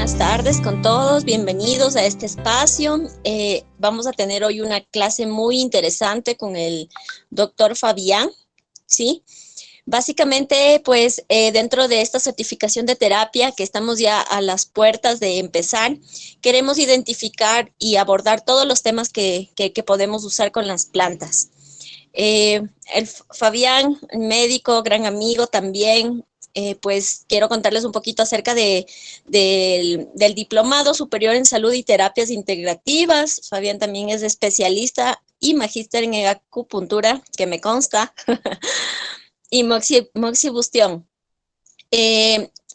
buenas tardes con todos, bienvenidos a este espacio. Vamos a tener hoy una clase muy interesante con el doctor Fabián, ¿sí? Básicamente, pues, dentro de esta certificación de terapia, que estamos ya a las puertas de empezar, queremos identificar y abordar todos los temas que podemos usar con las plantas. El Fabián, médico, gran amigo también, pues quiero contarles un poquito acerca del Diplomado Superior en Salud y Terapias Integrativas. Fabián también es especialista y magíster en acupuntura, que me consta, y moxibustión.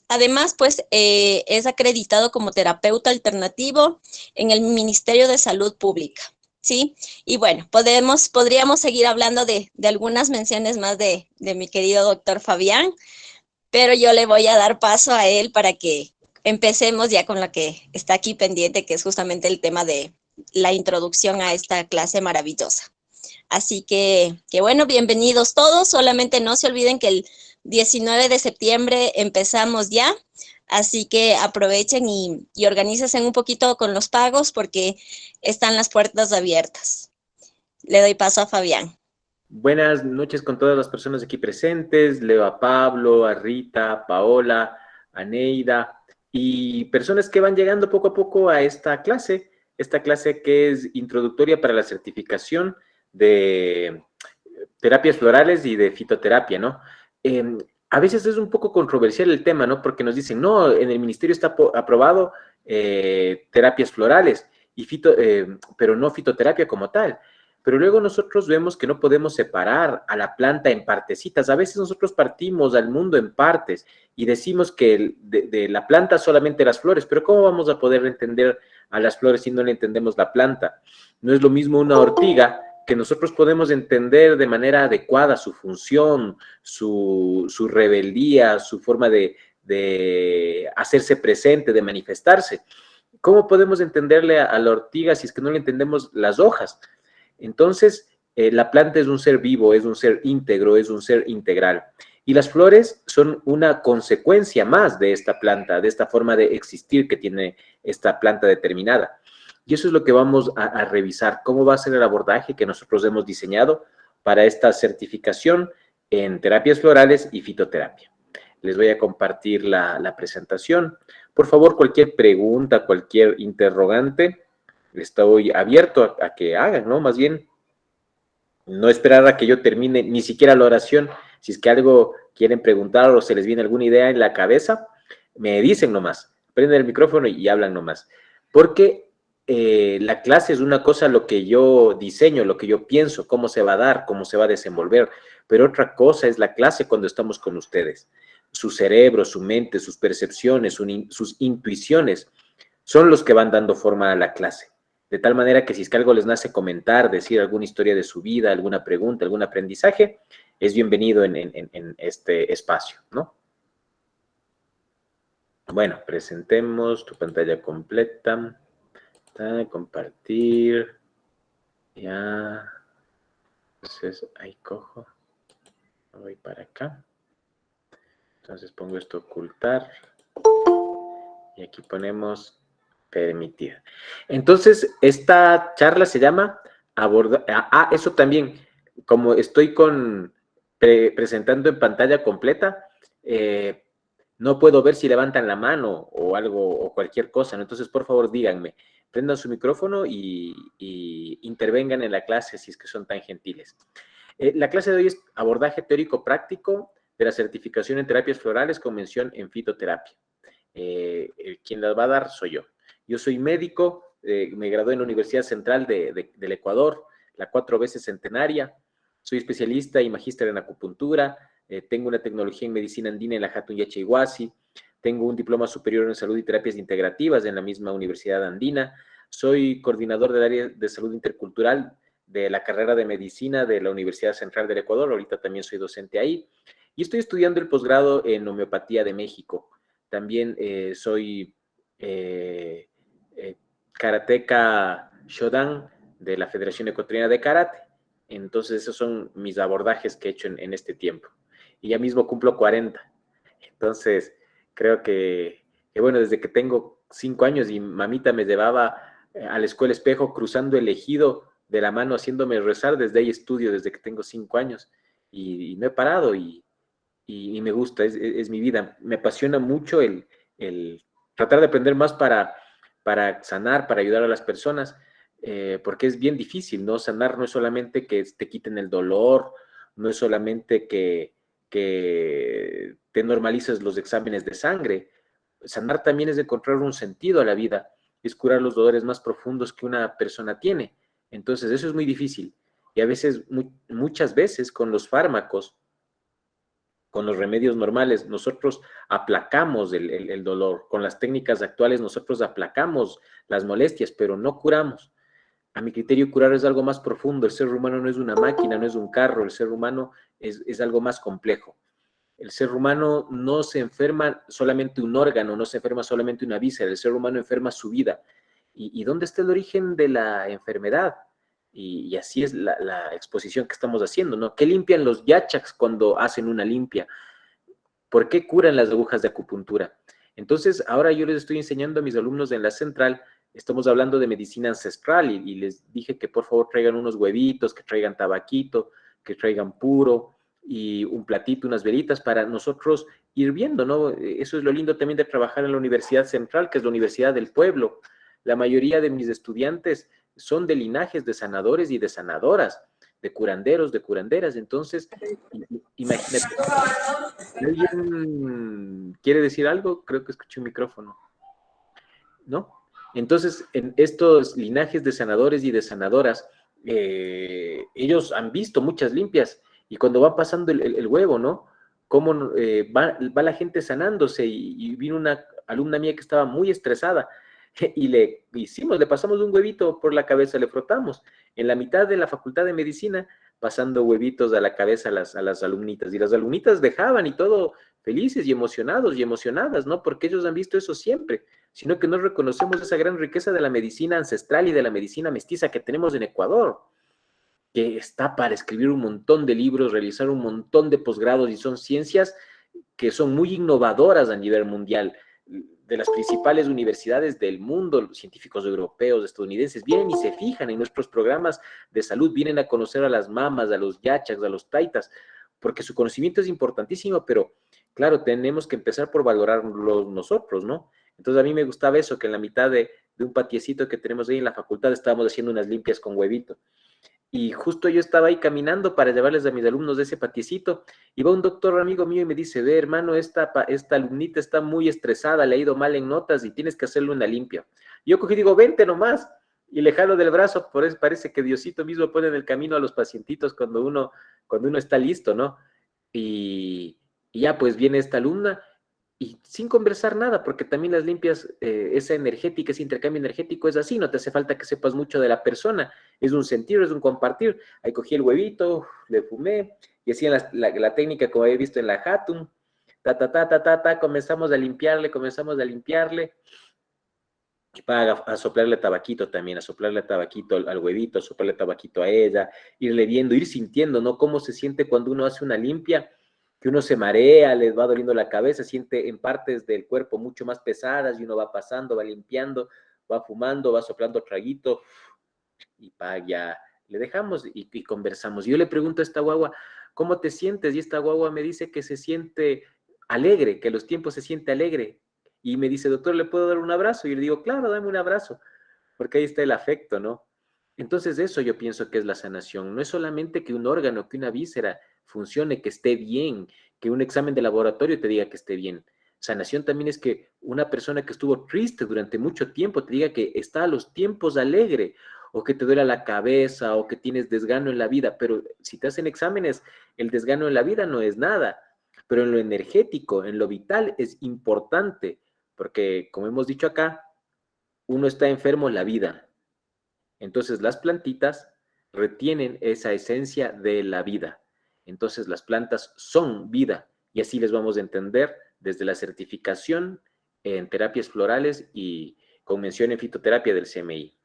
Además, pues, es acreditado como terapeuta alternativo en el Ministerio de Salud Pública, ¿sí? Y bueno, podríamos seguir hablando de algunas menciones más de mi querido doctor Fabián, pero yo le voy a dar paso a él para que empecemos ya con lo que está aquí pendiente, que es justamente el tema de la introducción a esta clase maravillosa. Así que bueno, bienvenidos todos. Solamente no se olviden que el 19 de septiembre empezamos ya, así que aprovechen y organícense un poquito con los pagos porque están las puertas abiertas. Le doy paso a Fabián. Buenas noches con todas las personas aquí presentes. Leo a Pablo, a Rita, a Paola, a Neida y personas que van llegando poco a poco a esta clase que es introductoria para la certificación de terapias florales y de fitoterapia, ¿no? A veces es un poco controversial el tema, ¿no? Porque nos dicen, no, en el ministerio está aprobado terapias florales, pero no fitoterapia como tal. Pero luego nosotros vemos que no podemos separar a la planta en partecitas. A veces nosotros partimos al mundo en partes y decimos que de la planta solamente las flores, pero ¿cómo vamos a poder entender a las flores si no le entendemos la planta? No es lo mismo una ortiga, que nosotros podemos entender de manera adecuada su función, su rebeldía, su forma de hacerse presente, de manifestarse. ¿Cómo podemos entenderle a la ortiga si es que no le entendemos las hojas? Entonces, la planta es un ser vivo, es un ser íntegro, es un ser integral. Y las flores son una consecuencia más de esta planta, de esta forma de existir que tiene esta planta determinada. Y eso es lo que vamos a revisar, cómo va a ser el abordaje que nosotros hemos diseñado para esta certificación en terapias florales y fitoterapia. Les voy a compartir la presentación. Por favor, cualquier pregunta, cualquier interrogante, estoy abierto a que hagan, ¿no? Más bien, no esperar a que yo termine ni siquiera la oración. Si es que algo quieren preguntar o se les viene alguna idea en la cabeza, me dicen nomás, prenden el micrófono y hablan nomás. Porque la clase es una cosa, lo que yo diseño, lo que yo pienso, cómo se va a dar, cómo se va a desenvolver, pero otra cosa es la clase cuando estamos con ustedes. Su cerebro, su mente, sus percepciones, sus intuiciones son los que van dando forma a la clase. De tal manera que si es que algo les nace comentar, decir alguna historia de su vida, alguna pregunta, algún aprendizaje, es bienvenido en este espacio, ¿no? Bueno, presentemos tu pantalla completa. Compartir. Ya. Entonces, ahí cojo. Voy para acá. Entonces pongo esto ocultar. Y aquí ponemos permitir. Entonces, esta charla se llama eso también, como estoy presentando en pantalla completa, no puedo ver si levantan la mano o algo o cualquier cosa, ¿no? Entonces, por favor, díganme, prendan su micrófono y intervengan en la clase si es que son tan gentiles. La clase de hoy es abordaje teórico práctico de la certificación en terapias florales con mención en fitoterapia. Quien las va a dar soy yo. Yo soy médico, me gradué en la Universidad Central del Ecuador, la 4 veces centenaria. Soy especialista y magíster en acupuntura. Tengo una tecnología en medicina andina en la Hatun Yachaywasi. Tengo un diploma superior en salud y terapias integrativas en la misma Universidad Andina. Soy coordinador del área de salud intercultural de la carrera de medicina de la Universidad Central del Ecuador. Ahorita también soy docente ahí. Y estoy estudiando el posgrado en homeopatía de México. También soy karateca Shodan de la Federación Ecuatoriana de Karate. Entonces, esos son mis abordajes que he hecho en este tiempo. Y ya mismo cumplo 40. Entonces, creo que bueno, desde que tengo 5 años y mamita me llevaba a la escuela Espejo cruzando el ejido de la mano haciéndome rezar. Desde ahí estudio, desde que tengo 5 años y no he parado y me gusta, es mi vida. Me apasiona mucho el tratar de aprender más para sanar, para ayudar a las personas, porque es bien difícil, ¿no? Sanar no es solamente que te quiten el dolor, no es solamente que te normalices los exámenes de sangre. Sanar también es encontrar un sentido a la vida, es curar los dolores más profundos que una persona tiene. Entonces, eso es muy difícil. Y a veces, muchas veces, con los fármacos, con los remedios normales, nosotros aplacamos el dolor. Con las técnicas actuales, nosotros aplacamos las molestias, pero no curamos. A mi criterio, curar es algo más profundo. El ser humano no es una máquina, no es un carro. El ser humano es algo más complejo. El ser humano no se enferma solamente un órgano, no se enferma solamente una víscera. El ser humano enferma su vida. ¿Y dónde está el origen de la enfermedad? Y así es la exposición que estamos haciendo, ¿no? ¿Qué limpian los yachaks cuando hacen una limpia? ¿Por qué curan las agujas de acupuntura? Entonces, ahora yo les estoy enseñando a mis alumnos en la central, estamos hablando de medicina ancestral y les dije que por favor traigan unos huevitos, que traigan tabaquito, que traigan puro y un platito, unas velitas para nosotros ir viendo, ¿no? Eso es lo lindo también de trabajar en la Universidad Central, que es la Universidad del Pueblo. La mayoría de mis estudiantes son de linajes de sanadores y de sanadoras, de curanderos, de curanderas. Entonces, imagínate. ¿Alguien quiere decir algo? Creo que escuché un micrófono, ¿no? Entonces, en estos linajes de sanadores y de sanadoras, ellos han visto muchas limpias y cuando va pasando el huevo, ¿no? Cómo va la gente sanándose y vino una alumna mía que estaba muy estresada y le pasamos un huevito por la cabeza, le frotamos. En la mitad de la facultad de medicina, pasando huevitos a la cabeza a las alumnitas. Y las alumnitas dejaban y todo felices y emocionados y emocionadas, ¿no? Porque ellos han visto eso siempre, sino que no reconocemos esa gran riqueza de la medicina ancestral y de la medicina mestiza que tenemos en Ecuador, que está para escribir un montón de libros, realizar un montón de posgrados y son ciencias que son muy innovadoras a nivel mundial. De las principales universidades del mundo, los científicos europeos, estadounidenses, vienen y se fijan en nuestros programas de salud, vienen a conocer a las mamas, a los yachaks, a los taitas, porque su conocimiento es importantísimo, pero claro, tenemos que empezar por valorarlo nosotros, ¿no? Entonces a mí me gustaba eso, que en la mitad de un patiecito que tenemos ahí en la facultad estábamos haciendo unas limpias con huevito. Y justo yo estaba ahí caminando para llevarles a mis alumnos de ese patiecito, y va un doctor amigo mío y me dice, ve hermano, esta alumnita está muy estresada, le ha ido mal en notas y tienes que hacerle una limpia. Y yo cogí y digo, vente nomás, y le jalo del brazo, por eso parece que Diosito mismo pone en el camino a los pacientitos cuando uno está listo, ¿no? Y ya pues viene esta alumna, y sin conversar nada, porque también las limpias, esa energética, ese intercambio energético es así, no te hace falta que sepas mucho de la persona, es un sentir, es un compartir. Ahí cogí el huevito, le fumé, y así en la técnica como había visto en la Hatum, comenzamos a limpiarle, y para a soplarle tabaquito también, a soplarle tabaquito al huevito, a soplarle tabaquito a ella, irle viendo, ir sintiendo, ¿no? Cómo se siente cuando uno hace una limpia, que uno se marea, les va doliendo la cabeza, siente en partes del cuerpo mucho más pesadas y uno va pasando, va limpiando, va fumando, va soplando traguito y ya le dejamos y conversamos. Yo le pregunto a esta guagua, ¿cómo te sientes? Y esta guagua me dice que se siente alegre, que a los tiempos se siente alegre. Y me dice, doctor, ¿le puedo dar un abrazo? Y yo le digo, claro, dame un abrazo, porque ahí está el afecto, ¿no? Entonces eso yo pienso que es la sanación. No es solamente que un órgano, que una víscera funcione, que esté bien, que un examen de laboratorio te diga que esté bien. Sanación también es que una persona que estuvo triste durante mucho tiempo te diga que está a los tiempos alegre, o que te duele la cabeza, o que tienes desgano en la vida. Pero si te hacen exámenes, el desgano en la vida no es nada. Pero en lo energético, en lo vital, es importante, porque como hemos dicho acá, uno está enfermo en la vida. Entonces las plantitas retienen esa esencia de la vida. Entonces las plantas son vida y así les vamos a entender desde la certificación en terapias florales y con mención en fitoterapia del CMI.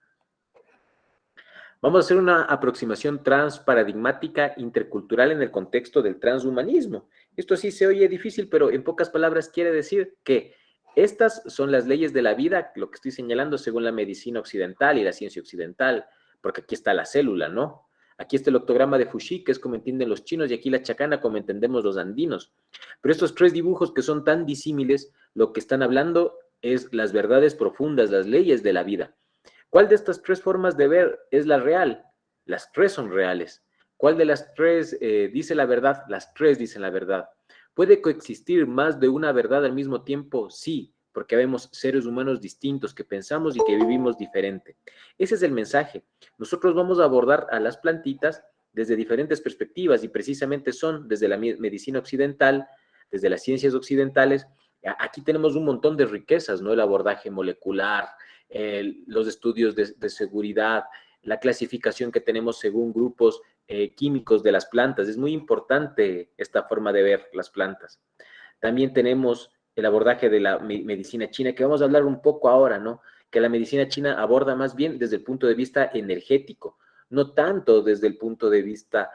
Vamos a hacer una aproximación transparadigmática intercultural en el contexto del transhumanismo. Esto sí se oye difícil, pero en pocas palabras quiere decir que Estas son las leyes de la vida, lo que estoy señalando según la medicina occidental y la ciencia occidental, porque aquí está la célula, ¿no? Aquí está el octograma de Fuxi, que es como entienden los chinos, y aquí la chacana, como entendemos los andinos. Pero estos tres dibujos que son tan disímiles, lo que están hablando es las verdades profundas, las leyes de la vida. ¿Cuál de estas tres formas de ver es la real? Las tres son reales. ¿Cuál de las tres dice la verdad? Las tres dicen la verdad. ¿Puede coexistir más de una verdad al mismo tiempo? Sí, porque vemos seres humanos distintos que pensamos y que vivimos diferente. Ese es el mensaje. Nosotros vamos a abordar a las plantitas desde diferentes perspectivas y precisamente son desde la medicina occidental, desde las ciencias occidentales. Aquí tenemos un montón de riquezas, ¿no? El abordaje molecular, los estudios de seguridad, la clasificación que tenemos según grupos químicos de las plantas. Es muy importante esta forma de ver las plantas. También tenemos el abordaje de la medicina china, que vamos a hablar un poco ahora, ¿no? Que la medicina china aborda más bien desde el punto de vista energético, no tanto desde el punto de vista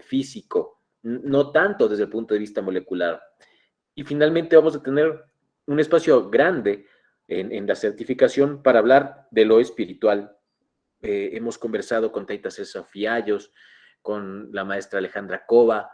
físico, no tanto desde el punto de vista molecular. Y finalmente vamos a tener un espacio grande en la certificación para hablar de lo espiritual. Hemos conversado con Taita César Fiallos, con la maestra Alejandra Cova,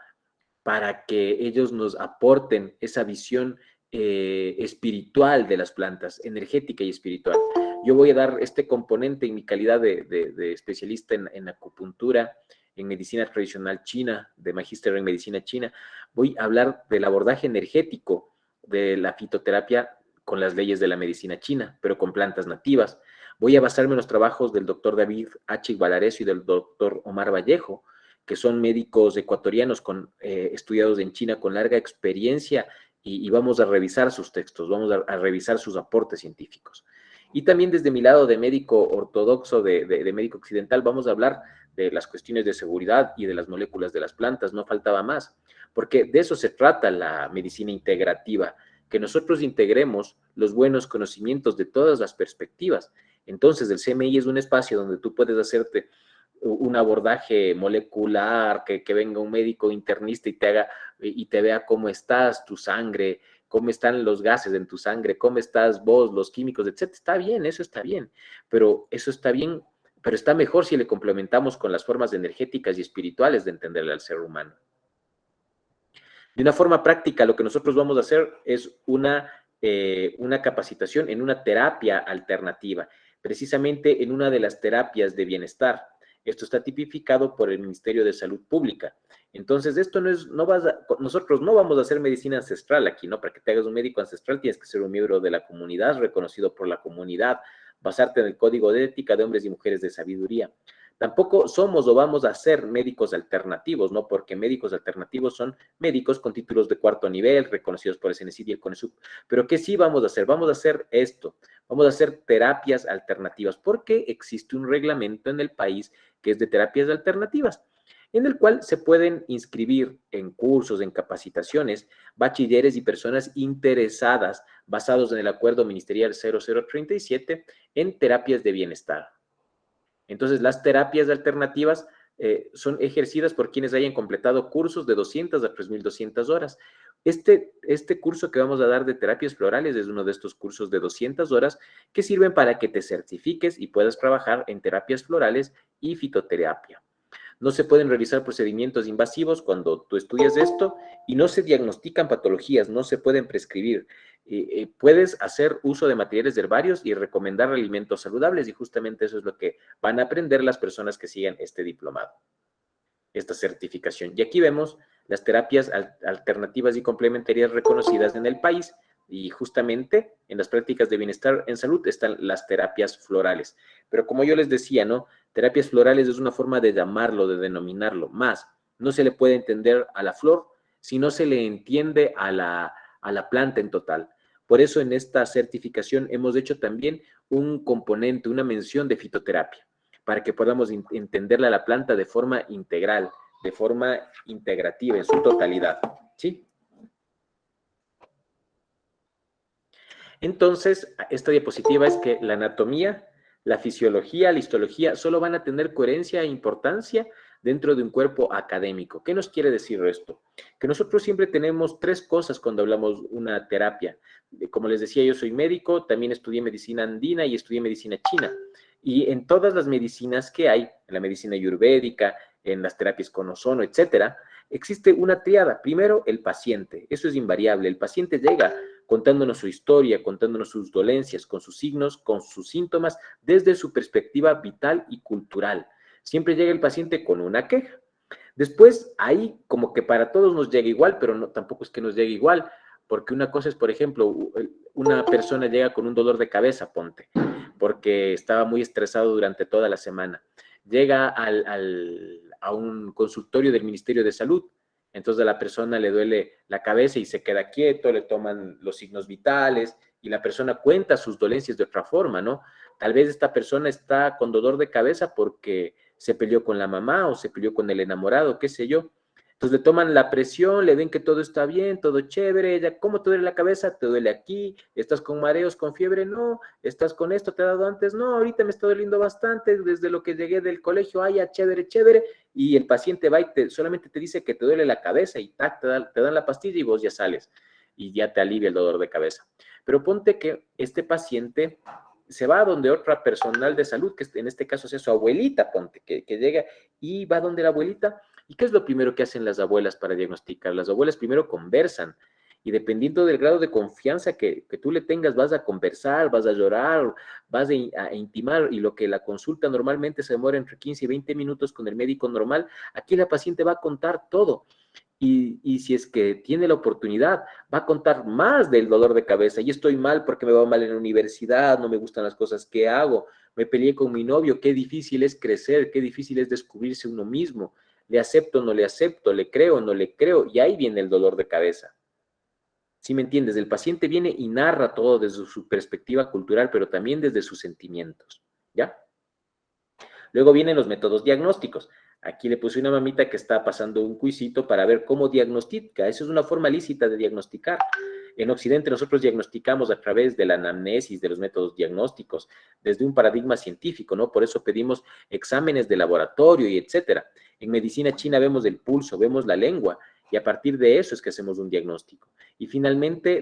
para que ellos nos aporten esa visión espiritual de las plantas, energética y espiritual. Yo voy a dar este componente en mi calidad de especialista en acupuntura, en medicina tradicional china, de magíster en medicina china. Voy a hablar del abordaje energético de la fitoterapia con las leyes de la medicina china, pero con plantas nativas. Voy a basarme en los trabajos del doctor David H. Valareso y del doctor Omar Vallejo, que son médicos ecuatorianos estudiados en China con larga experiencia y vamos a revisar sus textos, vamos a revisar sus aportes científicos. Y también desde mi lado de médico ortodoxo, de médico occidental, vamos a hablar de las cuestiones de seguridad y de las moléculas de las plantas, no faltaba más, porque de eso se trata la medicina integrativa, que nosotros integremos los buenos conocimientos de todas las perspectivas. Entonces, el CMI es un espacio donde tú puedes hacerte un abordaje molecular, que venga un médico internista y te vea cómo estás, tu sangre, cómo están los gases en tu sangre, cómo estás vos, los químicos, etcétera. Está bien, eso está bien, pero eso está bien, pero está mejor si le complementamos con las formas energéticas y espirituales de entenderle al ser humano. De una forma práctica, lo que nosotros vamos a hacer es una capacitación en una terapia alternativa, precisamente en una de las terapias de bienestar. Esto está tipificado por el Ministerio de Salud Pública. Entonces, esto nosotros no vamos a hacer medicina ancestral aquí, ¿no? Para que te hagas un médico ancestral tienes que ser un miembro de la comunidad, reconocido por la comunidad, basarte en el código de ética de hombres y mujeres de sabiduría. Tampoco somos o vamos a ser médicos alternativos, ¿no? Porque médicos alternativos son médicos con títulos de cuarto nivel, reconocidos por el CENESID y el CONESUB. Pero ¿qué sí vamos a hacer? Vamos a hacer esto. Vamos a hacer terapias alternativas, porque existe un reglamento en el país que es de terapias alternativas, en el cual se pueden inscribir en cursos, en capacitaciones, bachilleres y personas interesadas, basados en el acuerdo ministerial 0037, en terapias de bienestar. Entonces, las terapias alternativas son ejercidas por quienes hayan completado cursos de 200 a 3.200 horas. Este curso que vamos a dar de terapias florales es uno de estos cursos de 200 horas que sirven para que te certifiques y puedas trabajar en terapias florales y fitoterapia. No se pueden realizar procedimientos invasivos cuando tú estudias esto y no se diagnostican patologías, no se pueden prescribir. Puedes hacer uso de materiales herbarios y recomendar alimentos saludables, y justamente eso es lo que van a aprender las personas que sigan este diplomado, esta certificación. Y aquí vemos las terapias alternativas y complementarias reconocidas en el país, y justamente en las prácticas de bienestar en salud están las terapias florales. Pero como yo les decía, ¿no? Terapias florales es una forma de llamarlo, de denominarlo. Más, no se le puede entender a la flor si no se le entiende a la planta en total. Por eso en esta certificación hemos hecho también un componente, una mención de fitoterapia, para que podamos entenderle a la planta de forma integral, de forma integrativa en su totalidad, ¿sí? Entonces, esta diapositiva es que la anatomía, la fisiología, la histología solo van a tener coherencia e importancia dentro de un cuerpo académico. ¿Qué nos quiere decir esto? Que nosotros siempre tenemos tres cosas cuando hablamos una terapia. Como les decía, yo soy médico, también estudié medicina andina y estudié medicina china. Y en todas las medicinas que hay, en la medicina ayurvédica, en las terapias con ozono, etcétera, existe una triada. Primero, el paciente. Eso es invariable. El paciente llega contándonos su historia, contándonos sus dolencias, con sus signos, con sus síntomas, desde su perspectiva vital y cultural. Siempre llega el paciente con una queja. Después, ahí como que para todos nos llega igual, pero no, tampoco es que nos llegue igual, porque una cosa es, por ejemplo, una persona llega con un dolor de cabeza, ponte, porque estaba muy estresado durante toda la semana. Llega a un consultorio del Ministerio de Salud, entonces a la persona le duele la cabeza y se queda quieto, le toman los signos vitales y la persona cuenta sus dolencias de otra forma, ¿no? Tal vez esta persona está con dolor de cabeza porque se peleó con la mamá o se peleó con el enamorado, qué sé yo. Entonces le toman la presión, le ven que todo está bien, todo chévere, ella, ¿cómo te duele la cabeza? ¿Te duele aquí? ¿Estás con mareos, con fiebre? No. ¿Estás con esto? ¿Te ha dado antes? No, ahorita me está doliendo bastante desde lo que llegué del colegio, ay, ya, chévere, chévere, y el paciente va y solamente te dice que te duele la cabeza y tac, te dan la pastilla y vos ya sales y ya te alivia el dolor de cabeza. Pero ponte que este paciente se va a donde otra personal de salud, que en este caso sea su abuelita, ponte, que llega y va donde la abuelita. ¿Y qué es lo primero que hacen las abuelas para diagnosticar? Las abuelas primero conversan y dependiendo del grado de confianza que tú le tengas, vas a conversar, vas a llorar, vas a intimar y lo que la consulta normalmente se demora entre 15 y 20 minutos con el médico normal, aquí la paciente va a contar todo. Y si es que tiene la oportunidad, va a contar más del dolor de cabeza. Y estoy mal porque me va mal en la universidad, no me gustan las cosas que hago, me peleé con mi novio, qué difícil es crecer, qué difícil es descubrirse uno mismo. Le acepto, no le acepto, le creo, no le creo. Y ahí viene el dolor de cabeza. ¿Sí me entiendes? El paciente viene y narra todo desde su perspectiva cultural, pero también desde sus sentimientos. ¿Ya? Luego vienen los métodos diagnósticos. Aquí le puse una mamita que está pasando un cuisito para ver cómo diagnostica. Esa es una forma lícita de diagnosticar. En Occidente nosotros diagnosticamos a través de la anamnesis, de los métodos diagnósticos, desde un paradigma científico, ¿no? Por eso pedimos exámenes de laboratorio y etcétera. En medicina china vemos el pulso, vemos la lengua, y a partir de eso es que hacemos un diagnóstico. Y finalmente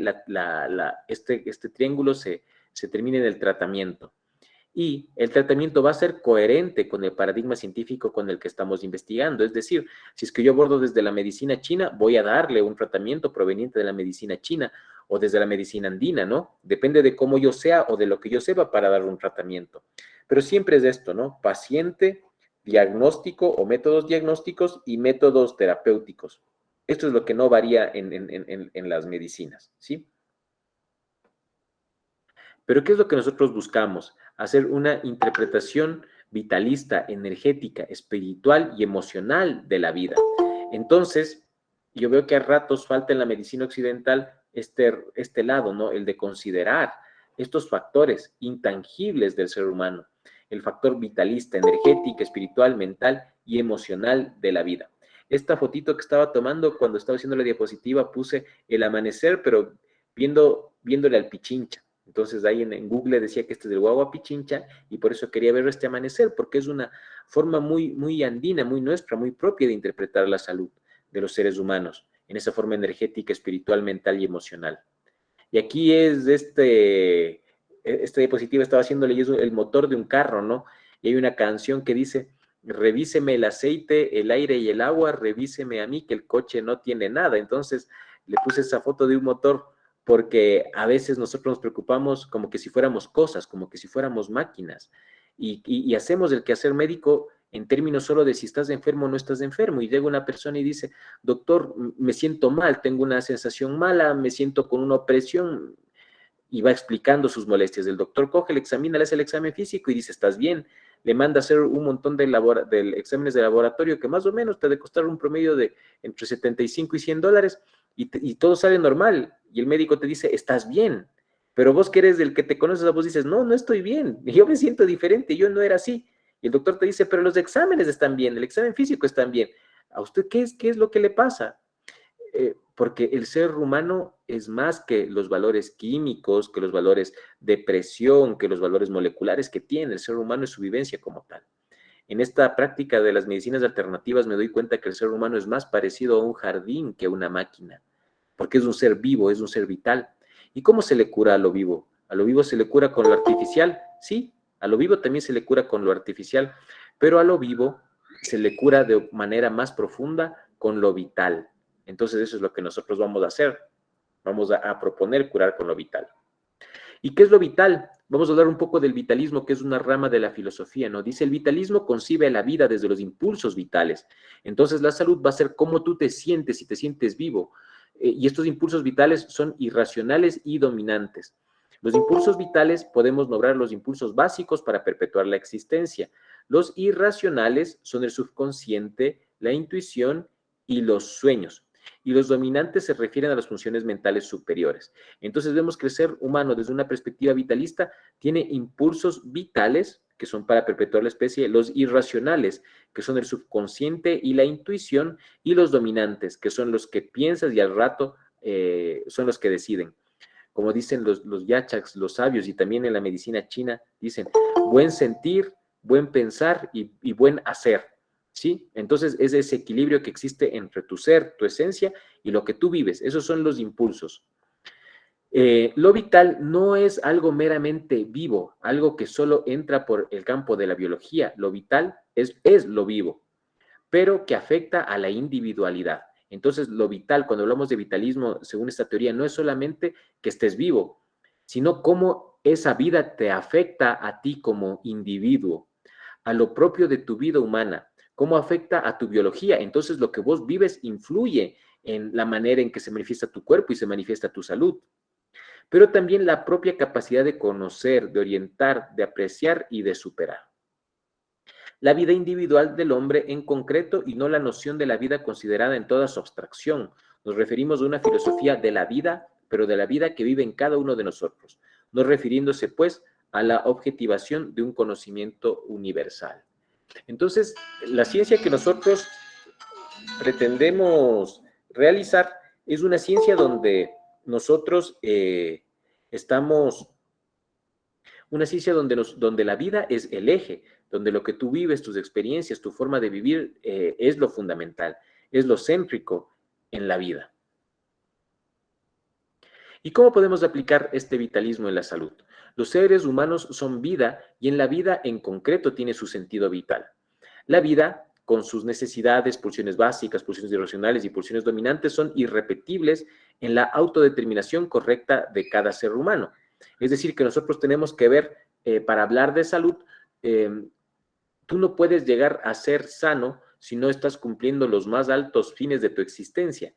este triángulo se termina en el tratamiento. Y el tratamiento va a ser coherente con el paradigma científico con el que estamos investigando. Es decir, si es que yo abordo desde la medicina china, voy a darle un tratamiento proveniente de la medicina china o desde la medicina andina, ¿no? Depende de cómo yo sea o de lo que yo sepa para dar un tratamiento. Pero siempre es esto, ¿no? Paciente, diagnóstico o métodos diagnósticos y métodos terapéuticos. Esto es lo que no varía en las medicinas, ¿sí? Pero ¿qué es lo que nosotros buscamos? Hacer una interpretación vitalista, energética, espiritual y emocional de la vida. Entonces, yo veo que a ratos falta en la medicina occidental este lado, ¿no? El de considerar estos factores intangibles del ser humano, el factor vitalista, energética, espiritual, mental y emocional de la vida. Esta fotito que estaba tomando cuando estaba haciendo la diapositiva puse el amanecer, pero viéndole al Pichincha. Entonces ahí en Google decía que este es el Guagua Pichincha y por eso quería ver este amanecer, porque es una forma muy, muy andina, muy nuestra, muy propia de interpretar la salud de los seres humanos, en esa forma energética, espiritual, mental y emocional. Y aquí es esta diapositiva estaba haciéndole el motor de un carro, ¿no? Y hay una canción que dice, revíseme el aceite, el aire y el agua, revíseme a mí que el coche no tiene nada. Entonces le puse esa foto de un motor porque a veces nosotros nos preocupamos como que si fuéramos cosas, como que si fuéramos máquinas, y hacemos el quehacer médico en términos solo de si estás enfermo o no estás enfermo, y llega una persona y dice, doctor, me siento mal, tengo una sensación mala, me siento con una opresión, y va explicando sus molestias. El doctor coge, le examina, le hace el examen físico y dice, estás bien, le manda a hacer un montón de exámenes de laboratorio que más o menos te debe costar un promedio de entre 75 y $100 y todo sale normal y el médico te dice, estás bien, pero vos que eres el que te conoces, vos dices, no, no estoy bien, yo me siento diferente, yo no era así. Y el doctor te dice, pero los exámenes están bien, el examen físico está bien. ¿A usted qué es lo que le pasa? Porque el ser humano es más que los valores químicos, que los valores de presión, que los valores moleculares que tiene. El ser humano es su vivencia como tal. En esta práctica de las medicinas alternativas me doy cuenta que el ser humano es más parecido a un jardín que a una máquina, porque es un ser vivo, es un ser vital. ¿Y cómo se le cura a lo vivo? ¿A lo vivo se le cura con lo artificial? Sí, a lo vivo también se le cura con lo artificial, pero a lo vivo se le cura de manera más profunda con lo vital. Entonces eso es lo que nosotros vamos a hacer. Vamos a proponer curar con lo vital. ¿Y qué es lo vital? Vamos a hablar un poco del vitalismo, que es una rama de la filosofía, ¿no? Dice, el vitalismo concibe la vida desde los impulsos vitales. Entonces, la salud va a ser cómo tú te sientes, si te sientes vivo. Y estos impulsos vitales son irracionales y dominantes. Los impulsos vitales podemos nombrar los impulsos básicos para perpetuar la existencia. Los irracionales son el subconsciente, la intuición y los sueños. Y los dominantes se refieren a las funciones mentales superiores. Entonces vemos que el ser humano desde una perspectiva vitalista tiene impulsos vitales que son para perpetuar la especie, los irracionales, que son el subconsciente y la intuición, y los dominantes, que son los que piensas y al rato son los que deciden. Como dicen los yachaks, los sabios, y también en la medicina china, dicen buen sentir, buen pensar y buen hacer. ¿Sí? Entonces es ese equilibrio que existe entre tu ser, tu esencia y lo que tú vives. Esos son los impulsos. Lo vital no es algo meramente vivo, algo que solo entra por el campo de la biología. Lo vital es lo vivo, pero que afecta a la individualidad. Entonces, lo vital, cuando hablamos de vitalismo, según esta teoría, no es solamente que estés vivo, sino cómo esa vida te afecta a ti como individuo, a lo propio de tu vida humana, cómo afecta a tu biología. Entonces, lo que vos vives influye en la manera en que se manifiesta tu cuerpo y se manifiesta tu salud. Pero también la propia capacidad de conocer, de orientar, de apreciar y de superar. La vida individual del hombre en concreto y no la noción de la vida considerada en toda su abstracción. Nos referimos a una filosofía de la vida, pero de la vida que vive en cada uno de nosotros, no refiriéndose pues a la objetivación de un conocimiento universal. Entonces, la ciencia que nosotros pretendemos realizar es una ciencia donde nosotros estamos, una ciencia donde la vida es el eje, donde lo que tú vives, tus experiencias, tu forma de vivir es lo fundamental, es lo céntrico en la vida. ¿Y cómo podemos aplicar este vitalismo en la salud? Los seres humanos son vida y en la vida en concreto tiene su sentido vital. La vida, con sus necesidades, pulsiones básicas, pulsiones irracionales y pulsiones dominantes, son irrepetibles en la autodeterminación correcta de cada ser humano. Es decir, que nosotros tenemos que ver, para hablar de salud, tú no puedes llegar a ser sano si no estás cumpliendo los más altos fines de tu existencia.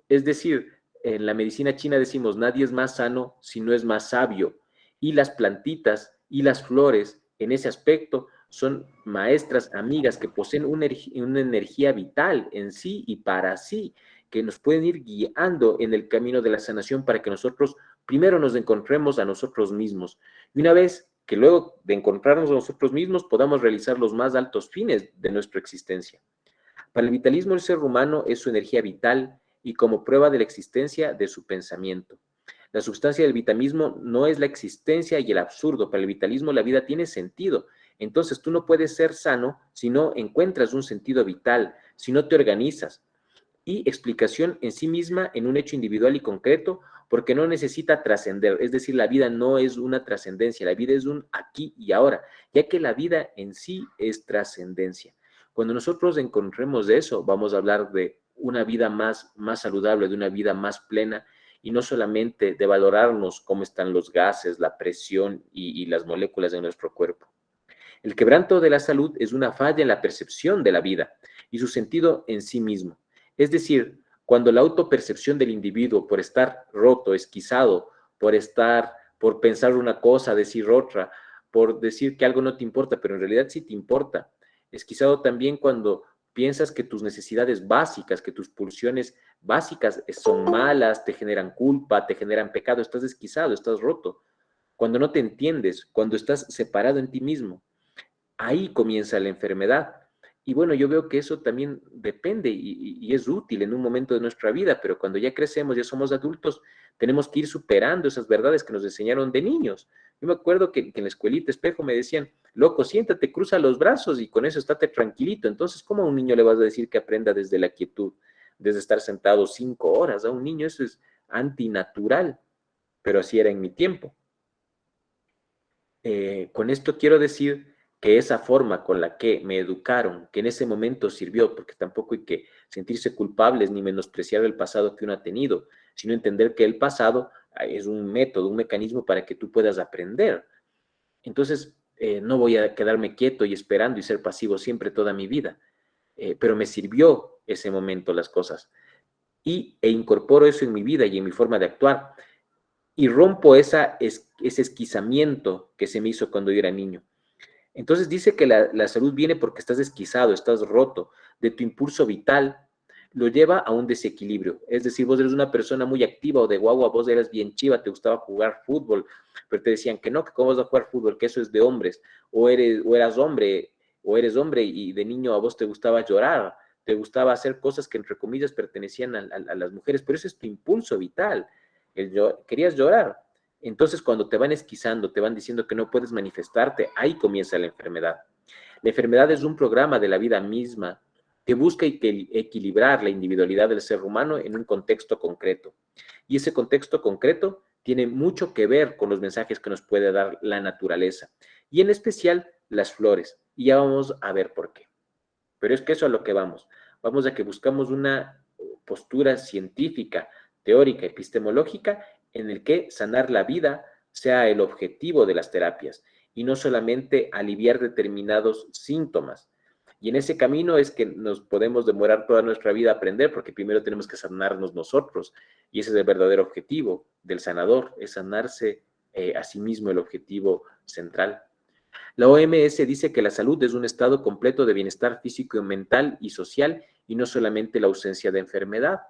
Es decir, en la medicina china decimos, nadie es más sano si no es más sabio. Y las plantitas y las flores, en ese aspecto, son maestras, amigas que poseen una energía vital en sí y para sí, que nos pueden ir guiando en el camino de la sanación para que nosotros primero nos encontremos a nosotros mismos. Y una vez que luego de encontrarnos a nosotros mismos podamos realizar los más altos fines de nuestra existencia. Para el vitalismo, el ser humano es su energía vital y como prueba de la existencia de su pensamiento. La sustancia del vitalismo no es la existencia y el absurdo. Para el vitalismo la vida tiene sentido. Entonces tú no puedes ser sano si no encuentras un sentido vital, si no te organizas. Y explicación en sí misma en un hecho individual y concreto, porque no necesita trascender. Es decir, la vida no es una trascendencia, la vida es un aquí y ahora, ya que la vida en sí es trascendencia. Cuando nosotros encontremos eso, vamos a hablar de una vida más saludable, de una vida más plena, y no solamente de valorarnos cómo están los gases, la presión y las moléculas de nuestro cuerpo. El quebranto de la salud es una falla en la percepción de la vida y su sentido en sí mismo. Es decir, cuando la autopercepción del individuo por estar roto, esquizado, por pensar una cosa, decir otra, por decir que algo no te importa, pero en realidad sí te importa. Esquizado también cuando piensas que tus necesidades básicas, que tus pulsiones básicas son malas, te generan culpa, te generan pecado, estás desquizado, estás roto. Cuando no te entiendes, cuando estás separado en ti mismo, ahí comienza la enfermedad. Y bueno, yo veo que eso también depende y es útil en un momento de nuestra vida, pero cuando ya crecemos, ya somos adultos, tenemos que ir superando esas verdades que nos enseñaron de niños, Yo me acuerdo que en la escuelita espejo me decían, loco, siéntate, cruza los brazos y con eso estate tranquilito. Entonces, ¿cómo a un niño le vas a decir que aprenda desde la quietud, desde estar sentado 5 horas? A un niño eso es antinatural, pero así era en mi tiempo. Con esto quiero decir que esa forma con la que me educaron, que en ese momento sirvió, porque tampoco hay que sentirse culpables ni menospreciar el pasado que uno ha tenido, sino entender que el pasado es un método, un mecanismo para que tú puedas aprender. Entonces, no voy a quedarme quieto y esperando y ser pasivo siempre toda mi vida, pero me sirvió ese momento las cosas e incorporo eso en mi vida y en mi forma de actuar y rompo ese esquizamiento que se me hizo cuando yo era niño. Entonces dice que la salud viene porque estás esquizado, estás roto, de tu impulso vital, lo lleva a un desequilibrio. Es decir, vos eres una persona muy activa o de guagua, vos eras bien chiva, te gustaba jugar fútbol, pero te decían que no, que cómo vas a jugar fútbol, que eso es de hombres, o eras hombre, o eres hombre y de niño a vos te gustaba llorar, te gustaba hacer cosas que entre comillas pertenecían a las mujeres, pero ese es tu impulso vital, querías llorar. Entonces, cuando te van esquizando, te van diciendo que no puedes manifestarte, ahí comienza la enfermedad. La enfermedad es un programa de la vida misma que busca equilibrar la individualidad del ser humano en un contexto concreto. Y ese contexto concreto tiene mucho que ver con los mensajes que nos puede dar la naturaleza, y en especial las flores. Y ya vamos a ver por qué. Pero es que eso es a lo que vamos. Vamos a que buscamos una postura científica, teórica, epistemológica, en el que sanar la vida sea el objetivo de las terapias y no solamente aliviar determinados síntomas. Y en ese camino es que nos podemos demorar toda nuestra vida a aprender, porque primero tenemos que sanarnos nosotros, y ese es el verdadero objetivo del sanador, es sanarse a sí mismo, el objetivo central. La OMS dice que la salud es un estado completo de bienestar físico, mental y social, y no solamente la ausencia de enfermedad,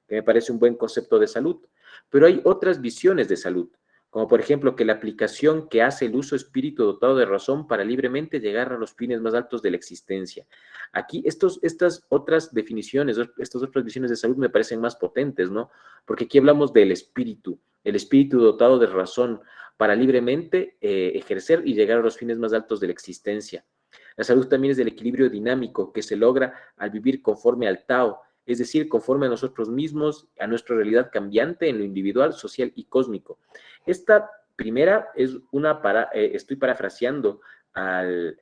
que me parece un buen concepto de salud. Pero hay otras visiones de salud, como por ejemplo que la aplicación que hace el uso espíritu dotado de razón para libremente llegar a los fines más altos de la existencia. Aquí estas otras definiciones, estas otras visiones de salud me parecen más potentes, ¿no? Porque aquí hablamos del espíritu, el espíritu dotado de razón para libremente ejercer y llegar a los fines más altos de la existencia. La salud también es del equilibrio dinámico que se logra al vivir conforme al Tao, es decir, conforme a nosotros mismos, a nuestra realidad cambiante en lo individual, social y cósmico. Esta primera es estoy parafraseando al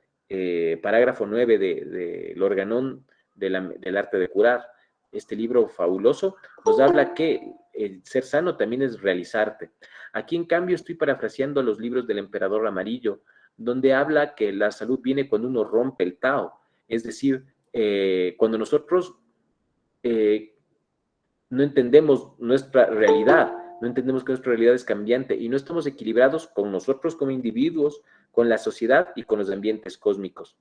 parágrafo 9 del Organón del arte de curar. Este libro fabuloso nos habla que el ser sano también es realizarte. Aquí, en cambio, estoy parafraseando los libros del Emperador Amarillo, donde habla que la salud viene cuando uno rompe el Tao, es decir, cuando nosotros no entendemos nuestra realidad, no entendemos que nuestra realidad es cambiante y no estamos equilibrados con nosotros como individuos, con la sociedad y con los ambientes cósmicos.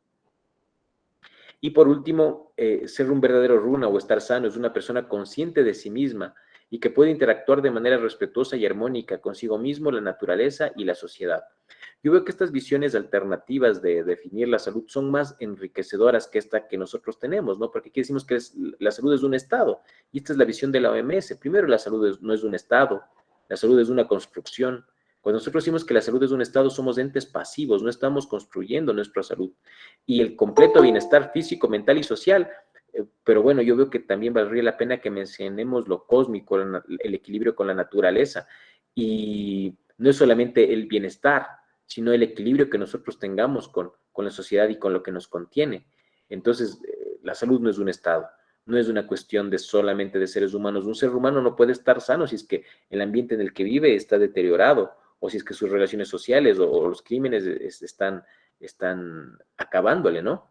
Y por último, ser un verdadero runa o estar sano es una persona consciente de sí misma y que puede interactuar de manera respetuosa y armónica consigo mismo, la naturaleza y la sociedad. Yo veo que estas visiones alternativas de definir la salud son más enriquecedoras que esta que nosotros tenemos, ¿no? Porque aquí decimos que la salud es un estado, y esta es la visión de la OMS. Primero, la salud no es un estado, la salud es una construcción. Cuando nosotros decimos que la salud es un estado, somos entes pasivos, no estamos construyendo nuestra salud. Y el completo bienestar físico, mental y social, pero bueno, yo veo que también valdría la pena que mencionemos lo cósmico, el equilibrio con la naturaleza, y no es solamente el bienestar, sino el equilibrio que nosotros tengamos con la sociedad y con lo que nos contiene. Entonces, la salud no es un estado, no es una cuestión de solamente de seres humanos. Un ser humano no puede estar sano si es que el ambiente en el que vive está deteriorado, o si es que sus relaciones sociales o los crímenes están acabándole, ¿no?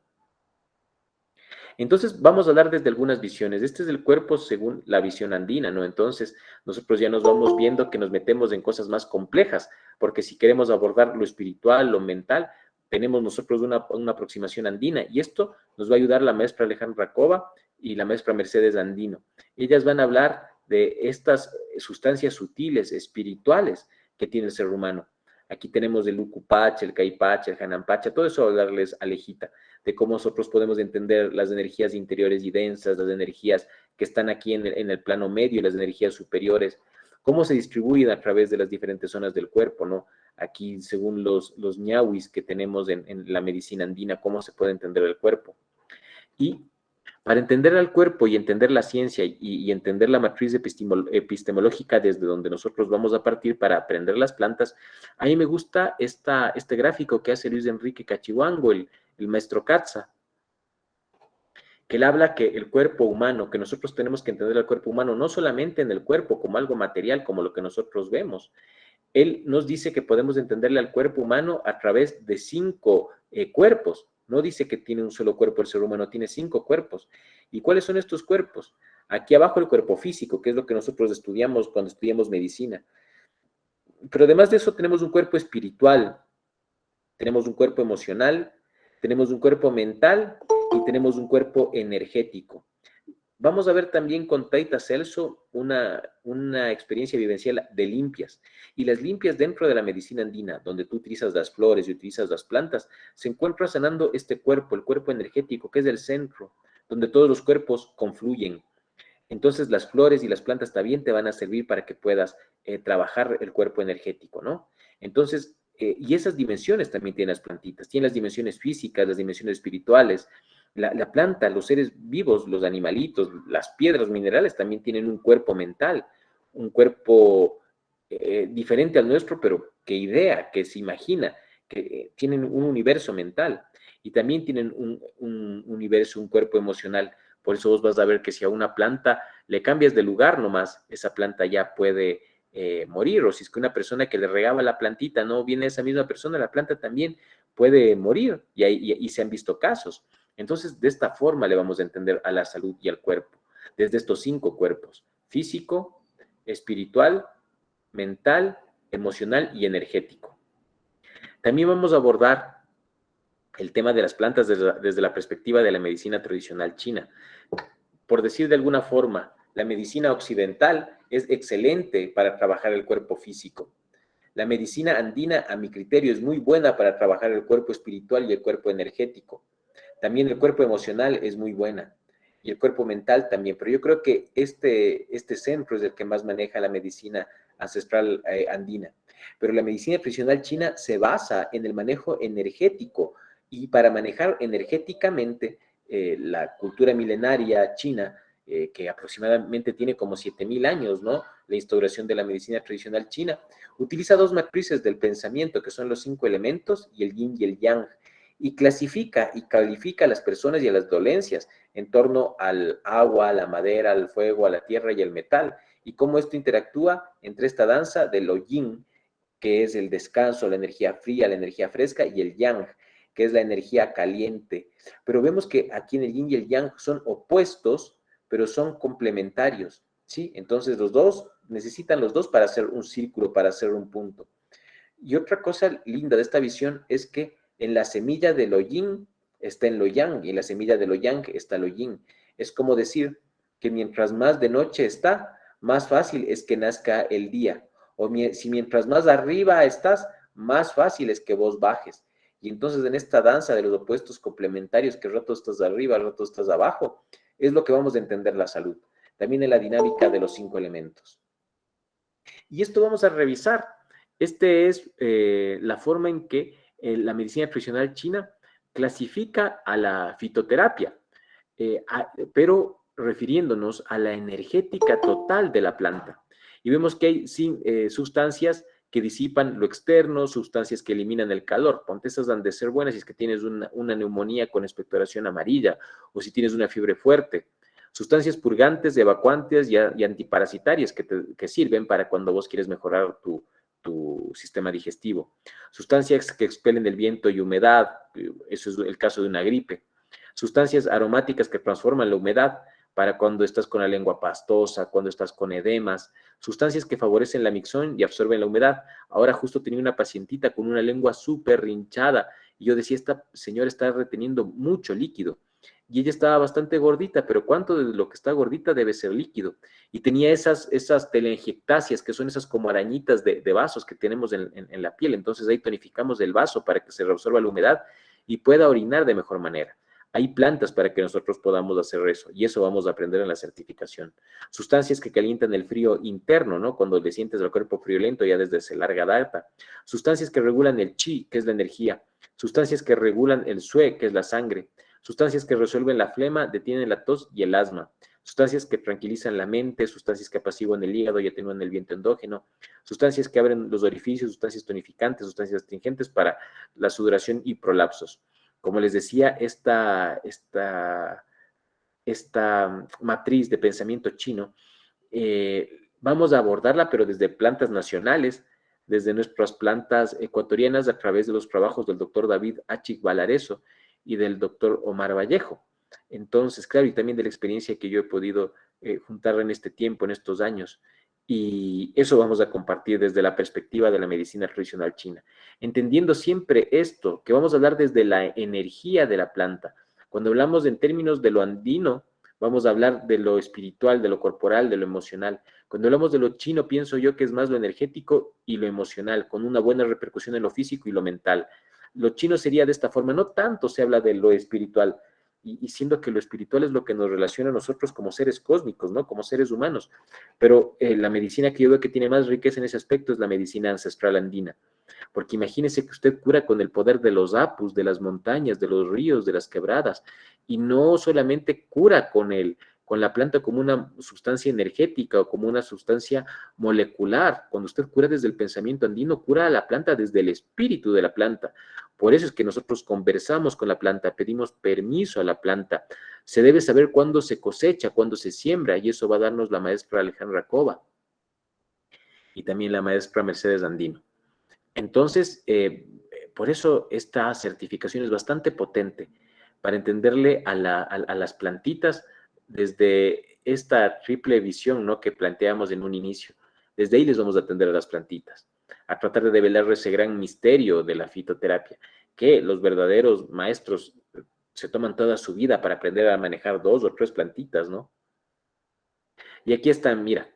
Entonces, vamos a hablar desde algunas visiones. Este es el cuerpo según la visión andina, ¿no? Entonces, nosotros ya nos vamos viendo que nos metemos en cosas más complejas, porque si queremos abordar lo espiritual, lo mental, tenemos nosotros una aproximación andina, y esto nos va a ayudar la maestra Alejandra Cova y la maestra Mercedes Andino. Ellas van a hablar de estas sustancias sutiles, espirituales, que tiene el ser humano. Aquí tenemos el Ucupacha, el Caipacha, el Hanampacha, todo eso va a hablarles Alejita, de cómo nosotros podemos entender las energías interiores y densas, las energías que están aquí en el plano medio y las energías superiores, cómo se distribuyen a través de las diferentes zonas del cuerpo, ¿no? Aquí, según los ñawis que tenemos en la medicina andina, cómo se puede entender el cuerpo. Y para entender al cuerpo y entender la ciencia y entender la matriz epistemológica desde donde nosotros vamos a partir para aprender las plantas, a mí me gusta este gráfico que hace Luis Enrique Cachihuango, el maestro Katza, que él habla que el cuerpo humano, que nosotros tenemos que entender el cuerpo humano no solamente en el cuerpo como algo material, como lo que nosotros vemos. Él nos dice que podemos entenderle al cuerpo humano a través de 5 cuerpos. No dice que tiene un solo cuerpo el ser humano, tiene 5 cuerpos. ¿Y cuáles son estos cuerpos? Aquí abajo el cuerpo físico, que es lo que nosotros estudiamos cuando estudiamos medicina. Pero además de eso tenemos un cuerpo espiritual, tenemos un cuerpo emocional, tenemos un cuerpo mental y tenemos un cuerpo energético. Vamos a ver también con Taita Celso una experiencia vivencial de limpias. Y las limpias dentro de la medicina andina, donde tú utilizas las flores y utilizas las plantas, se encuentra sanando este cuerpo, el cuerpo energético, que es el centro, donde todos los cuerpos confluyen. Entonces las flores y las plantas también te van a servir para que puedas trabajar el cuerpo energético, ¿no? Entonces, y esas dimensiones también tienen las plantitas, tienen las dimensiones físicas, las dimensiones espirituales. La planta, los seres vivos, los animalitos, las piedras minerales también tienen un cuerpo mental, un cuerpo diferente al nuestro, pero que idea, que se imagina, que tienen un universo mental y también tienen un universo, un cuerpo emocional. Por eso vos vas a ver que si a una planta le cambias de lugar nomás, esa planta ya puede morir, o si es que una persona que le regaba la plantita no viene esa misma persona, la planta también puede morir y se han visto casos. Entonces, de esta forma le vamos a entender a la salud y al cuerpo, desde estos 5 cuerpos: físico, espiritual, mental, emocional y energético. También vamos a abordar el tema de las plantas desde la perspectiva de la medicina tradicional china. Por decir de alguna forma, la medicina occidental es excelente para trabajar el cuerpo físico. La medicina andina, a mi criterio, es muy buena para trabajar el cuerpo espiritual y el cuerpo energético. También el cuerpo emocional es muy buena y el cuerpo mental también, pero yo creo que este centro es el que más maneja la medicina ancestral andina. Pero la medicina tradicional china se basa en el manejo energético y para manejar energéticamente la cultura milenaria china, que aproximadamente tiene como 7,000 años, ¿no? La instauración de la medicina tradicional china, utiliza 2 matrices del pensamiento, que son los 5 elementos y el yin y el yang, y clasifica y califica a las personas y a las dolencias en torno al agua, a la madera, al fuego, a la tierra y al metal, y cómo esto interactúa entre esta danza de lo yin, que es el descanso, la energía fría, la energía fresca, y el yang, que es la energía caliente. Pero vemos que aquí en el yin y el yang son opuestos, pero son complementarios, ¿sí? Entonces los dos necesitan los dos para hacer un círculo, para hacer un punto. Y otra cosa linda de esta visión es que en la semilla de lo yin está en lo yang, y en la semilla de lo yang está lo yin. Es como decir que mientras más de noche está, más fácil es que nazca el día. O si mientras más arriba estás, más fácil es que vos bajes. Y entonces en esta danza de los opuestos complementarios, que rato estás arriba, rato estás abajo, es lo que vamos a entender la salud. También en la dinámica de los 5 elementos. Y esto vamos a revisar. Este es la forma en que la medicina tradicional china clasifica a la fitoterapia, pero refiriéndonos a la energética total de la planta. Y vemos que hay sustancias que disipan lo externo, sustancias que eliminan el calor. Ponte, esas han de ser buenas si es que tienes una neumonía con expectoración amarilla o si tienes una fiebre fuerte. Sustancias purgantes, evacuantes y antiparasitarias que sirven para cuando vos quieres mejorar tu sistema digestivo. Sustancias que expelen el viento y humedad, eso es el caso de una gripe. Sustancias aromáticas que transforman la humedad para cuando estás con la lengua pastosa, cuando estás con edemas. Sustancias que favorecen la micción y absorben la humedad. Ahora justo tenía una pacientita con una lengua súper hinchada y yo decía, esta señora está reteniendo mucho líquido. Y ella estaba bastante gordita, pero ¿cuánto de lo que está gordita debe ser líquido? Y tenía esas telangiectasias, que son esas como arañitas de vasos que tenemos en la piel. Entonces ahí tonificamos el vaso para que se reabsorba la humedad y pueda orinar de mejor manera. Hay plantas para que nosotros podamos hacer eso, y eso vamos a aprender en la certificación. Sustancias que calientan el frío interno, ¿no? Cuando le sientes al cuerpo friolento ya desde hace larga data. Sustancias que regulan el chi, que es la energía. Sustancias que regulan el sue, que es la sangre. Sustancias que resuelven la flema, detienen la tos y el asma. Sustancias que tranquilizan la mente, sustancias que apaciguan el hígado y atenúan el viento endógeno, sustancias que abren los orificios, sustancias tonificantes, sustancias astringentes para la sudoración y prolapsos. Como les decía, esta matriz de pensamiento chino, vamos a abordarla, pero desde plantas nacionales, desde nuestras plantas ecuatorianas, a través de los trabajos del doctor David Achik Valareso y del doctor Omar Vallejo. Entonces, claro, y también de la experiencia que yo he podido juntar en este tiempo, en estos años. Y eso vamos a compartir desde la perspectiva de la medicina tradicional china, entendiendo siempre esto, que vamos a hablar desde la energía de la planta. Cuando hablamos en términos de lo andino, vamos a hablar de lo espiritual, de lo corporal, de lo emocional. Cuando hablamos de lo chino, pienso yo que es más lo energético y lo emocional, con una buena repercusión en lo físico y lo mental. Lo chino sería de esta forma, no tanto se habla de lo espiritual, y siendo que lo espiritual es lo que nos relaciona a nosotros como seres cósmicos, ¿no? Como seres humanos. Pero la medicina que yo veo que tiene más riqueza en ese aspecto es la medicina ancestral andina. Porque imagínese que usted cura con el poder de los apus, de las montañas, de los ríos, de las quebradas, y no solamente cura con la planta como una sustancia energética o como una sustancia molecular. Cuando usted cura desde el pensamiento andino, cura a la planta desde el espíritu de la planta. Por eso es que nosotros conversamos con la planta, pedimos permiso a la planta. Se debe saber cuándo se cosecha, cuándo se siembra, y eso va a darnos la maestra Alejandra Cova y también la maestra Mercedes Andino. Entonces, por eso esta certificación es bastante potente para entenderle a las plantitas desde esta triple visión, ¿no?, que planteamos en un inicio. Desde ahí les vamos a atender a las plantitas, a tratar de develar ese gran misterio de la fitoterapia, que los verdaderos maestros se toman toda su vida para aprender a manejar 2 o 3 plantitas, ¿no? Y aquí están, mira,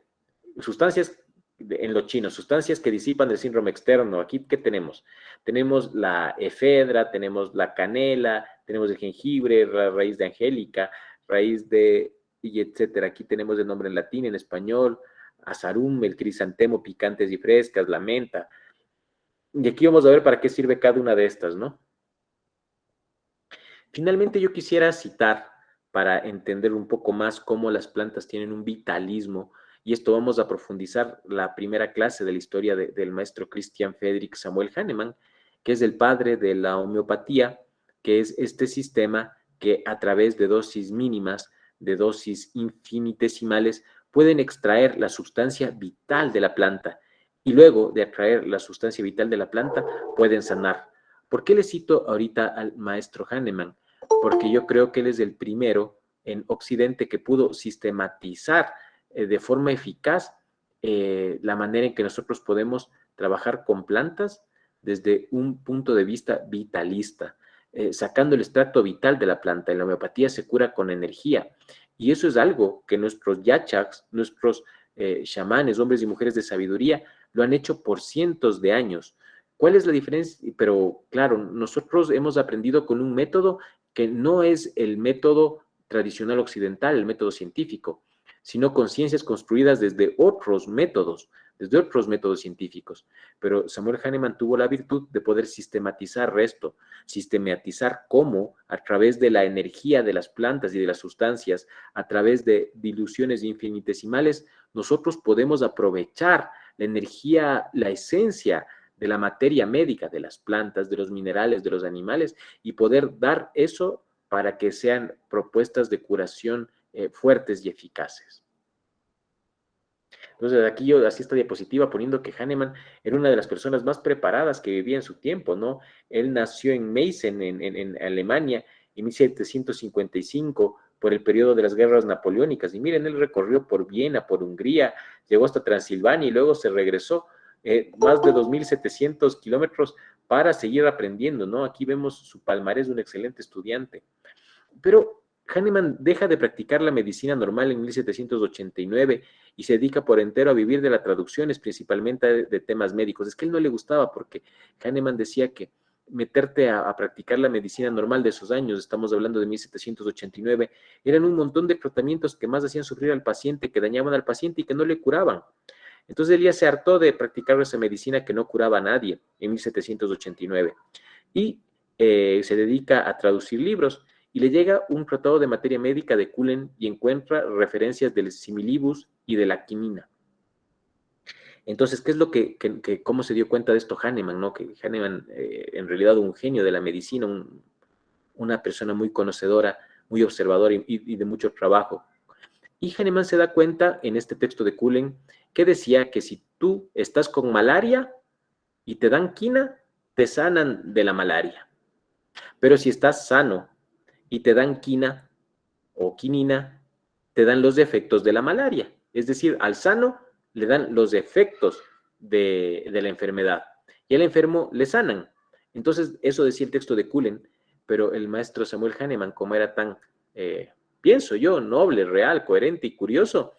sustancias en lo chino, sustancias que disipan el síndrome externo. Aquí, ¿qué tenemos? Tenemos la efedra, tenemos la canela, tenemos el jengibre, la raíz de angélica, raíz de, y etcétera. Aquí tenemos el nombre en latín, en español, azarum, el crisantemo, picantes y frescas, la menta. Y aquí vamos a ver para qué sirve cada una de estas, ¿no? Finalmente, yo quisiera citar para entender un poco más cómo las plantas tienen un vitalismo, y esto vamos a profundizar la primera clase de la historia del maestro Christian Friedrich Samuel Hahnemann, que es el padre de la homeopatía, que es este sistema que a través de dosis mínimas, de dosis infinitesimales, pueden extraer la sustancia vital de la planta, y luego de extraer la sustancia vital de la planta, pueden sanar. ¿Por qué le cito ahorita al maestro Hahnemann? Porque yo creo que él es el primero en Occidente que pudo sistematizar de forma eficaz la manera en que nosotros podemos trabajar con plantas desde un punto de vista vitalista, sacando el extracto vital de la planta. En la homeopatía se cura con energía, y eso es algo que nuestros yachaks, nuestros chamanes, hombres y mujeres de sabiduría, lo han hecho por cientos de años. ¿Cuál es la diferencia? Pero claro, nosotros hemos aprendido con un método que no es el método tradicional occidental, el método científico, sino con ciencias construidas desde otros métodos científicos. Pero Samuel Hahnemann tuvo la virtud de poder sistematizar esto, sistematizar cómo a través de la energía de las plantas y de las sustancias, a través de diluciones infinitesimales, nosotros podemos aprovechar la energía, la esencia de la materia médica, de las plantas, de los minerales, de los animales, y poder dar eso para que sean propuestas de curación fuertes y eficaces. Entonces, aquí yo hacía esta diapositiva poniendo que Hahnemann era una de las personas más preparadas que vivía en su tiempo, ¿no? Él nació en Meissen, en Alemania, en 1755, por el periodo de las guerras napoleónicas. Y miren, él recorrió por Viena, por Hungría, llegó hasta Transilvania y luego se regresó más de 2.700 kilómetros para seguir aprendiendo, ¿no? Aquí vemos su palmarés de un excelente estudiante. Pero Hahnemann deja de practicar la medicina normal en 1789 y se dedica por entero a vivir de las traducciones, principalmente de temas médicos. Es que a él no le gustaba porque Hahnemann decía que meterte a practicar la medicina normal de esos años, estamos hablando de 1789, eran un montón de tratamientos que más hacían sufrir al paciente, que dañaban al paciente y que no le curaban. Entonces él ya se hartó de practicar esa medicina que no curaba a nadie en 1789 y se dedica a traducir libros y le llega un tratado de materia médica de Cullen y encuentra referencias del similibus y de la quinina. Entonces, ¿qué es lo cómo se dio cuenta de esto Hahnemann, ¿no? Que Hahnemann, en realidad, un genio de la medicina, una persona muy conocedora, muy observadora y de mucho trabajo. Y Hahnemann se da cuenta en este texto de Cullen que decía que si tú estás con malaria y te dan quina, te sanan de la malaria. Pero si estás sano y te dan quina o quinina, te dan los efectos de la malaria. Es decir, al sano le dan los efectos de la enfermedad y al enfermo le sanan. Entonces, eso decía el texto de Cullen, pero el maestro Samuel Hahnemann, como era tan, pienso yo, noble, real, coherente y curioso,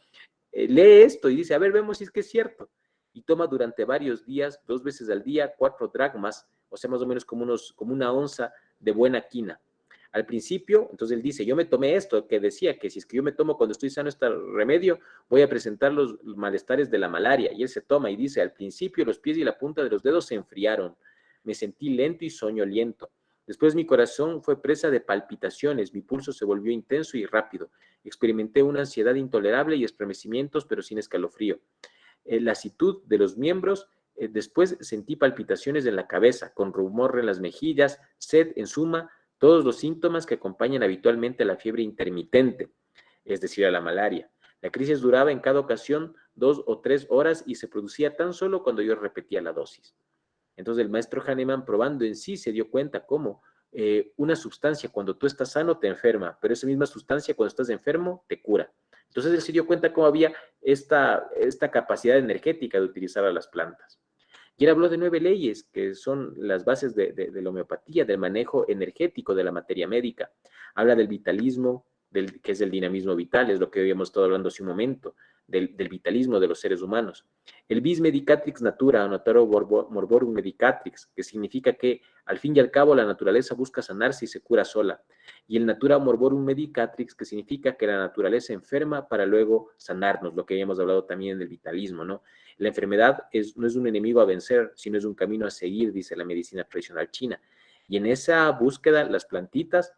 lee esto y dice, a ver, vemos si es que es cierto. Y toma durante varios días, 2 veces al día, 4 dracmas, o sea, más o menos como una onza de buena quina. Al principio, entonces él dice, yo me tomé esto, que decía que si es que yo me tomo cuando estoy sano este remedio, voy a presentar los malestares de la malaria. Y él se toma y dice, al principio los pies y la punta de los dedos se enfriaron. Me sentí lento y soñoliento. Después mi corazón fue presa de palpitaciones, mi pulso se volvió intenso y rápido. Experimenté una ansiedad intolerable y estremecimientos, pero sin escalofrío. Lasitud de los miembros, después sentí palpitaciones en la cabeza, con rumor en las mejillas, sed, en suma, todos los síntomas que acompañan habitualmente a la fiebre intermitente, es decir, a la malaria. La crisis duraba en cada ocasión 2 o 3 horas y se producía tan solo cuando yo repetía la dosis. Entonces el maestro Hahnemann, probando en sí, se dio cuenta cómo una sustancia cuando tú estás sano te enferma, pero esa misma sustancia cuando estás enfermo te cura. Entonces él se dio cuenta cómo había esta capacidad energética de utilizar a las plantas. Y él habló de 9 leyes, que son las bases de la homeopatía, del manejo energético de la materia médica. Habla del vitalismo, que es el dinamismo vital, es lo que habíamos estado hablando hace un momento, del vitalismo de los seres humanos. El vis medicatrix natura, notaro morborum medicatrix, que significa que al fin y al cabo la naturaleza busca sanarse y se cura sola. Y el natura morborum medicatrix, que significa que la naturaleza enferma para luego sanarnos, lo que habíamos hablado también del vitalismo, ¿no? La enfermedad no es un enemigo a vencer, sino es un camino a seguir, dice la medicina tradicional china. Y en esa búsqueda, las plantitas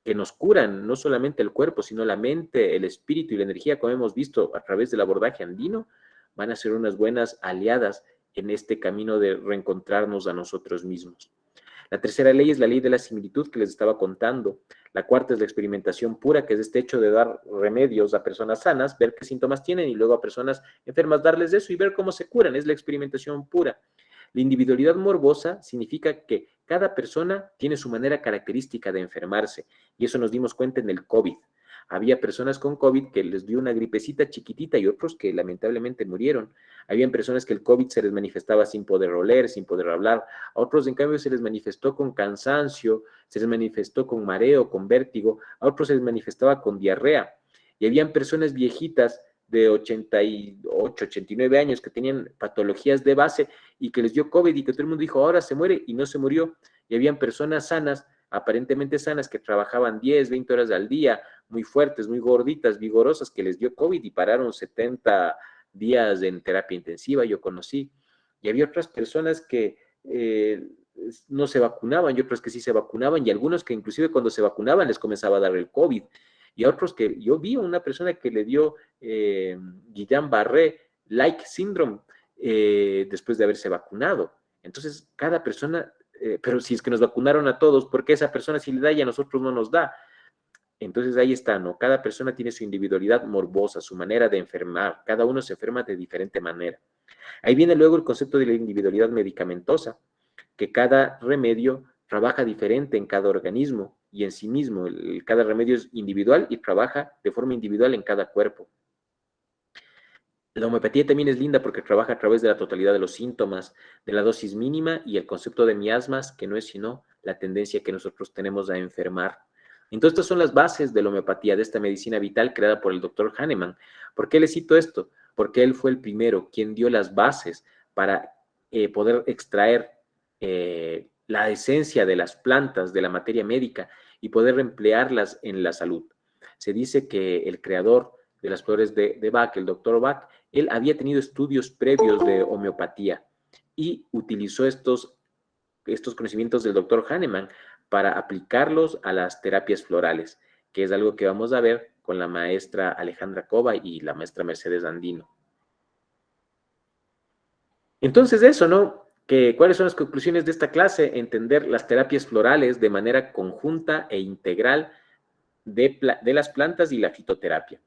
que nos curan no solamente el cuerpo, sino la mente, el espíritu y la energía, como hemos visto a través del abordaje andino, van a ser unas buenas aliadas en este camino de reencontrarnos a nosotros mismos. La tercera ley es la ley de la similitud que les estaba contando. La cuarta es la experimentación pura, que es este hecho de dar remedios a personas sanas, ver qué síntomas tienen y luego a personas enfermas darles eso y ver cómo se curan. Es la experimentación pura. La individualidad morbosa significa que cada persona tiene su manera característica de enfermarse y eso nos dimos cuenta en el COVID. Había personas con COVID que les dio una gripecita chiquitita y otros que lamentablemente murieron. Habían personas que el COVID se les manifestaba sin poder oler, sin poder hablar. A otros, en cambio, se les manifestó con cansancio, se les manifestó con mareo, con vértigo. A otros se les manifestaba con diarrea. Y habían personas viejitas de 88, 89 años que tenían patologías de base y que les dio COVID y que todo el mundo dijo, ahora se muere y no se murió. Y habían personas sanas, aparentemente sanas, que trabajaban 10, 20 horas al día, muy fuertes, muy gorditas, vigorosas, que les dio COVID y pararon 70 días en terapia intensiva, yo conocí. Y había otras personas que no se vacunaban y otros que sí se vacunaban y algunos que inclusive cuando se vacunaban les comenzaba a dar el COVID. Y otros que yo vi a una persona que le dio Guillain-Barré-like syndrome después de haberse vacunado. Entonces, cada persona, pero si es que nos vacunaron a todos, ¿por qué esa persona sí le da y a nosotros no nos da? Entonces ahí está, ¿no? Cada persona tiene su individualidad morbosa, su manera de enfermar. Cada uno se enferma de diferente manera. Ahí viene luego el concepto de la individualidad medicamentosa, que cada remedio trabaja diferente en cada organismo y en sí mismo. Cada remedio es individual y trabaja de forma individual en cada cuerpo. La homeopatía también es linda porque trabaja a través de la totalidad de los síntomas, de la dosis mínima y el concepto de miasmas, que no es sino la tendencia que nosotros tenemos a enfermar. Entonces, estas son las bases de la homeopatía, de esta medicina vital creada por el doctor Hahnemann. ¿Por qué le cito esto? Porque él fue el primero quien dio las bases para poder extraer la esencia de las plantas, de la materia médica, y poder emplearlas en la salud. Se dice que el creador de las flores de Bach, el doctor Bach, él había tenido estudios previos de homeopatía y utilizó estos conocimientos del doctor Hahnemann para aplicarlos a las terapias florales, que es algo que vamos a ver con la maestra Alejandra Cova y la maestra Mercedes Andino. Entonces eso, ¿no? ¿Cuáles son las conclusiones de esta clase? Entender las terapias florales de manera conjunta e integral de las plantas y la fitoterapia.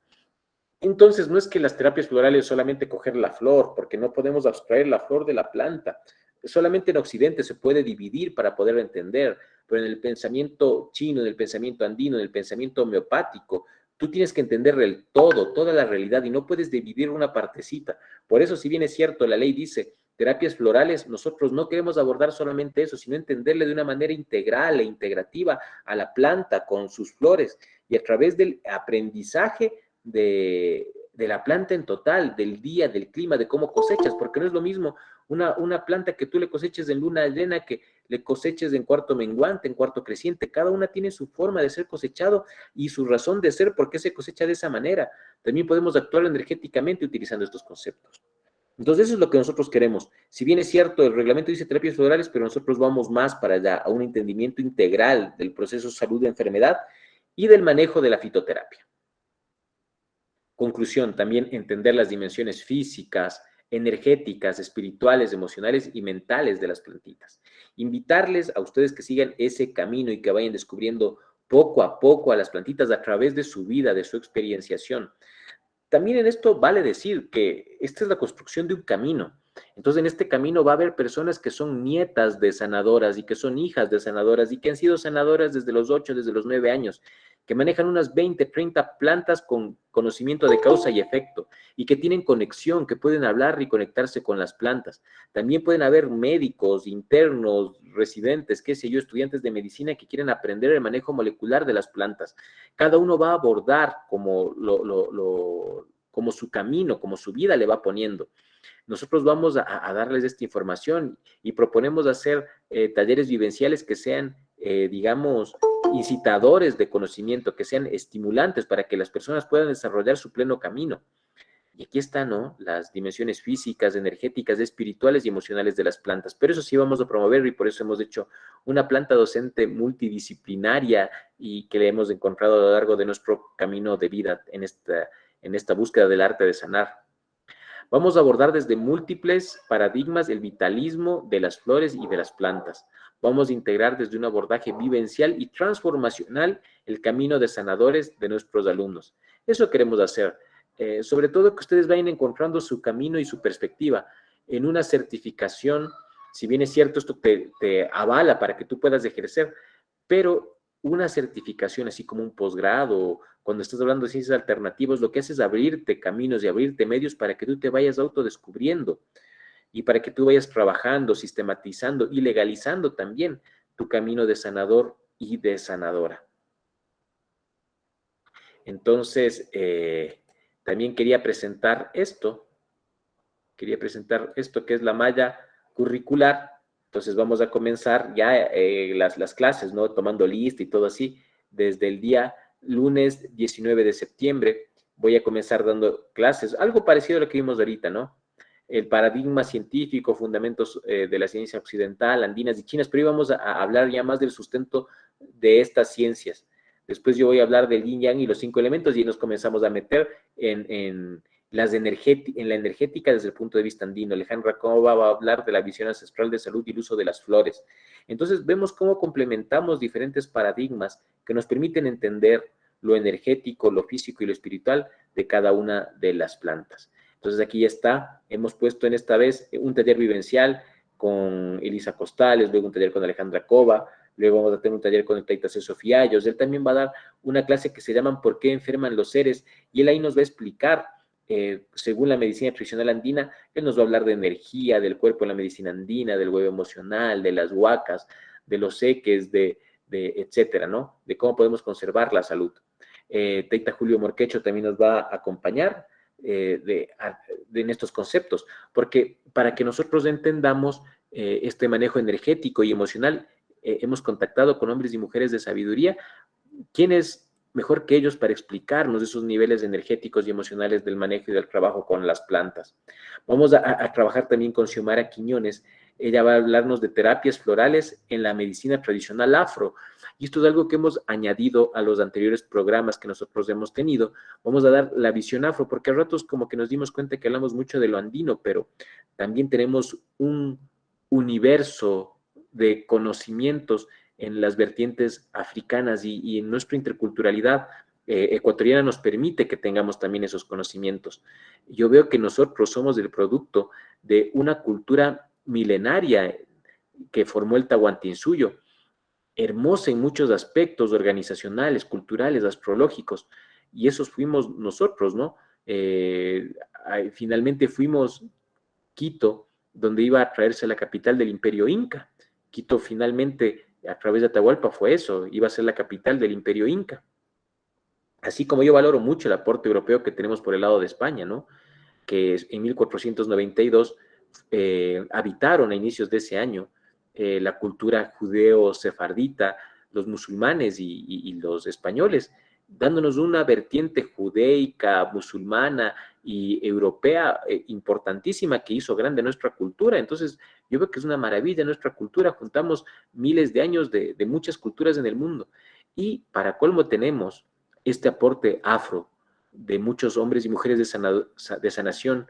Entonces, no es que las terapias florales solamente coger la flor, porque no podemos abstraer la flor de la planta. Solamente en Occidente se puede dividir para poder entender, pero en el pensamiento chino, en el pensamiento andino, en el pensamiento homeopático, tú tienes que entender el todo, toda la realidad, y no puedes dividir una partecita. Por eso, si bien es cierto, la ley dice terapias florales, nosotros no queremos abordar solamente eso, sino entenderle de una manera integral e integrativa a la planta con sus flores, y a través del aprendizaje de la planta en total, del día, del clima, de cómo cosechas, porque no es lo mismo una planta que tú le coseches en luna llena que le coseches en cuarto menguante, en cuarto creciente. Cada una tiene su forma de ser cosechado y su razón de ser, por qué se cosecha de esa manera. También podemos actuar energéticamente utilizando estos conceptos. Entonces, eso es lo que nosotros queremos. Si bien es cierto, el reglamento dice terapias florales, pero nosotros vamos más para allá, a un entendimiento integral del proceso salud-enfermedad y del manejo de la fitoterapia. Conclusión, también entender las dimensiones físicas, energéticas, espirituales, emocionales y mentales de las plantitas. Invitarles a ustedes que sigan ese camino y que vayan descubriendo poco a poco a las plantitas a través de su vida, de su experienciación. También en esto vale decir que esta es la construcción de un camino. Entonces, en este camino va a haber personas que son nietas de sanadoras y que son hijas de sanadoras y que han sido sanadoras desde los 8, desde los 9 años, que manejan unas 20, 30 plantas con conocimiento de causa y efecto y que tienen conexión, que pueden hablar y conectarse con las plantas. También pueden haber médicos, internos, residentes, qué sé yo, estudiantes de medicina que quieren aprender el manejo molecular de las plantas. Cada uno va a abordar como como su camino, como su vida le va poniendo. Nosotros vamos a darles esta información y proponemos hacer talleres vivenciales que sean, digamos, incitadores de conocimiento, que sean estimulantes para que las personas puedan desarrollar su pleno camino. Y aquí están, ¿no?, las dimensiones físicas, energéticas, espirituales y emocionales de las plantas. Pero eso sí vamos a promover y por eso hemos hecho una planta docente multidisciplinaria y que le hemos encontrado a lo largo de nuestro camino de vida en esta búsqueda del arte de sanar. Vamos a abordar desde múltiples paradigmas el vitalismo de las flores y de las plantas. Vamos a integrar desde un abordaje vivencial y transformacional el camino de sanadores de nuestros alumnos. Eso queremos hacer. Sobre todo que ustedes vayan encontrando su camino y su perspectiva en una certificación. Si bien es cierto, esto te avala para que tú puedas ejercer, pero una certificación, así como un posgrado, cuando estás hablando de ciencias alternativas, lo que hace es abrirte caminos y abrirte medios para que tú te vayas autodescubriendo y para que tú vayas trabajando, sistematizando y legalizando también tu camino de sanador y de sanadora. Entonces, también quería presentar esto que es la malla curricular. Entonces vamos a comenzar ya las clases, ¿no? Tomando lista y todo así, desde el día lunes 19 de septiembre. Voy a comenzar dando clases, algo parecido a lo que vimos ahorita, ¿no? El paradigma científico, fundamentos de la ciencia occidental, andinas y chinas, pero hoy vamos a hablar ya más del sustento de estas ciencias. Después yo voy a hablar del yin yang y los 5 elementos y nos comenzamos a meter en la energética desde el punto de vista andino. Alejandra Cova va a hablar de la visión ancestral de salud y el uso de las flores. Entonces vemos cómo complementamos diferentes paradigmas que nos permiten entender lo energético, lo físico y lo espiritual de cada una de las plantas. Entonces aquí ya está, hemos puesto en esta vez un taller vivencial con Elisa Costales, luego un taller con Alejandra Cova, luego vamos a tener un taller con el Taita C. Sofiallos. Él también va a dar una clase que se llama ¿Por qué enferman los seres? Y él ahí nos va a explicar, según la medicina tradicional andina, él nos va a hablar de energía, del cuerpo en la medicina andina, del huevo emocional, de las huacas, de los seques, de etcétera, ¿no? De cómo podemos conservar la salud. Taita Julio Morquecho también nos va a acompañar en estos conceptos, porque para que nosotros entendamos este manejo energético y emocional, hemos contactado con hombres y mujeres de sabiduría. ¿Quién es mejor que ellos para explicarnos esos niveles energéticos y emocionales del manejo y del trabajo con las plantas? Vamos a trabajar también con Xiomara Quiñones. Ella va a hablarnos de terapias florales en la medicina tradicional afro. Y esto es algo que hemos añadido a los anteriores programas que nosotros hemos tenido. Vamos a dar la visión afro, porque a ratos como que nos dimos cuenta que hablamos mucho de lo andino, pero también tenemos un universo de conocimientos en las vertientes africanas y en nuestra interculturalidad ecuatoriana nos permite que tengamos también esos conocimientos. Yo veo que nosotros somos el producto de una cultura milenaria que formó el Tahuantinsuyo, hermosa en muchos aspectos organizacionales, culturales, astrológicos, y esos fuimos nosotros, ¿no? Finalmente fuimos Quito, donde iba a traerse la capital del Imperio Inca. Quito finalmente, a través de Atahualpa, fue eso, iba a ser la capital del Imperio Inca. Así como yo valoro mucho el aporte europeo que tenemos por el lado de España, ¿no? Que en 1492 habitaron a inicios de ese año la cultura judeo-sefardita, los musulmanes y los españoles, dándonos una vertiente judaica, musulmana y europea importantísima que hizo grande nuestra cultura. Entonces, yo veo que es una maravilla nuestra cultura, juntamos miles de años de muchas culturas en el mundo. Y para colmo tenemos este aporte afro de muchos hombres y mujeres de sanación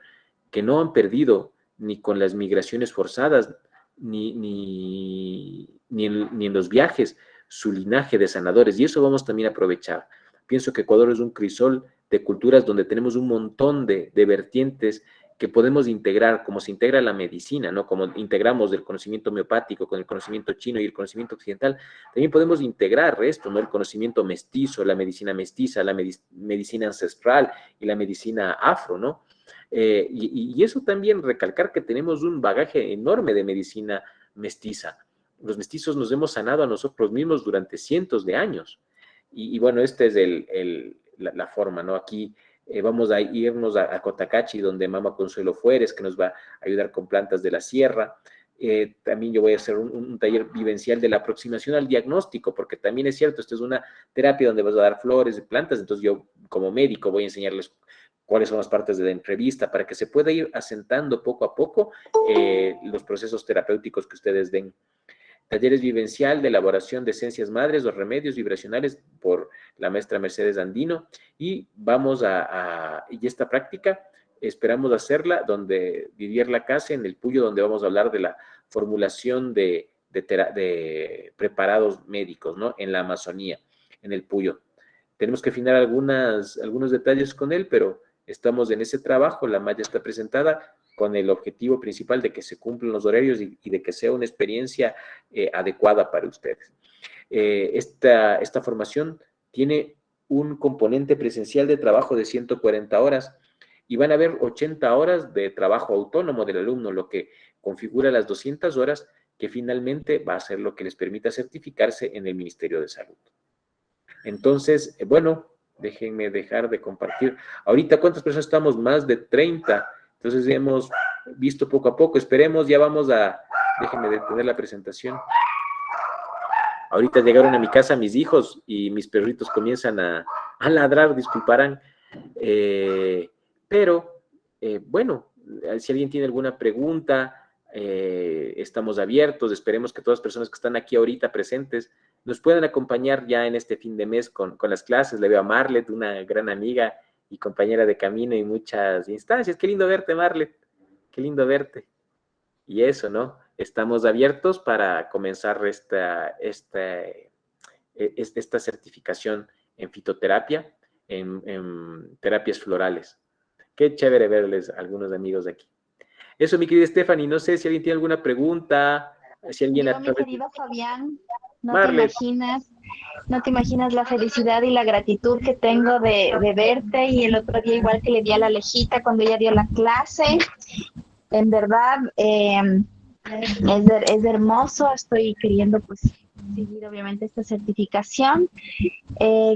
que no han perdido ni con las migraciones forzadas, ni en los viajes, su linaje de sanadores. Y eso vamos también a aprovechar. Pienso que Ecuador es un crisol de culturas donde tenemos un montón de vertientes que podemos integrar, como se integra la medicina, ¿no? Como integramos el conocimiento homeopático con el conocimiento chino y el conocimiento occidental, también podemos integrar esto, ¿no? El conocimiento mestizo, la medicina mestiza, la medicina ancestral y la medicina afro, ¿no? Y eso también, recalcar que tenemos un bagaje enorme de medicina mestiza. Los mestizos nos hemos sanado a nosotros mismos durante cientos de años. Y bueno, esta es la forma, ¿no? Aquí vamos a irnos a Cotacachi, donde Mama Consuelo Fueres, que nos va a ayudar con plantas de la sierra. También yo voy a hacer un taller vivencial de la aproximación al diagnóstico, porque también es cierto, esto es una terapia donde vas a dar flores de plantas, entonces yo como médico voy a enseñarles cuáles son las partes de la entrevista para que se pueda ir asentando poco a poco los procesos terapéuticos que ustedes den. Talleres vivencial de elaboración de esencias madres o remedios vibracionales por la maestra Mercedes Andino, y vamos y esta práctica esperamos hacerla donde Didier Lacase, en el Puyo, donde vamos a hablar de la formulación de preparados médicos, ¿no? En la Amazonía, en el Puyo. Tenemos que afinar algunos detalles con él, pero estamos en ese trabajo. La malla está presentada con el objetivo principal de que se cumplan los horarios y de que sea una experiencia adecuada para ustedes. Esta formación tiene un componente presencial de trabajo de 140 horas y van a haber 80 horas de trabajo autónomo del alumno, lo que configura las 200 horas que finalmente va a ser lo que les permita certificarse en el Ministerio de Salud. Entonces, bueno, déjenme dejar de compartir. Ahorita, ¿cuántas personas estamos? Más de 30. Entonces, hemos visto poco a poco. Esperemos, ya vamos a... Déjenme detener la presentación. Ahorita llegaron a mi casa mis hijos y mis perritos comienzan a ladrar, disculparán. Pero, bueno, si alguien tiene alguna pregunta, estamos abiertos. Esperemos que todas las personas que están aquí ahorita presentes nos puedan acompañar ya en este fin de mes con las clases. Le veo a Marlet, una gran amiga y compañera de camino en muchas instancias. Qué lindo verte, Marlet. Qué lindo verte. Y eso, ¿no? Estamos abiertos para comenzar esta certificación en fitoterapia, en terapias florales. Qué chévere verles a algunos amigos de aquí. Eso, mi querida Stephanie, no sé si alguien tiene alguna pregunta, si alguien... Mi querido Fabián, no te imaginas la felicidad y la gratitud que tengo de verte, y el otro día igual que le di a la Alejita cuando ella dio la clase. En verdad, es hermoso. Estoy queriendo pues seguir obviamente esta certificación.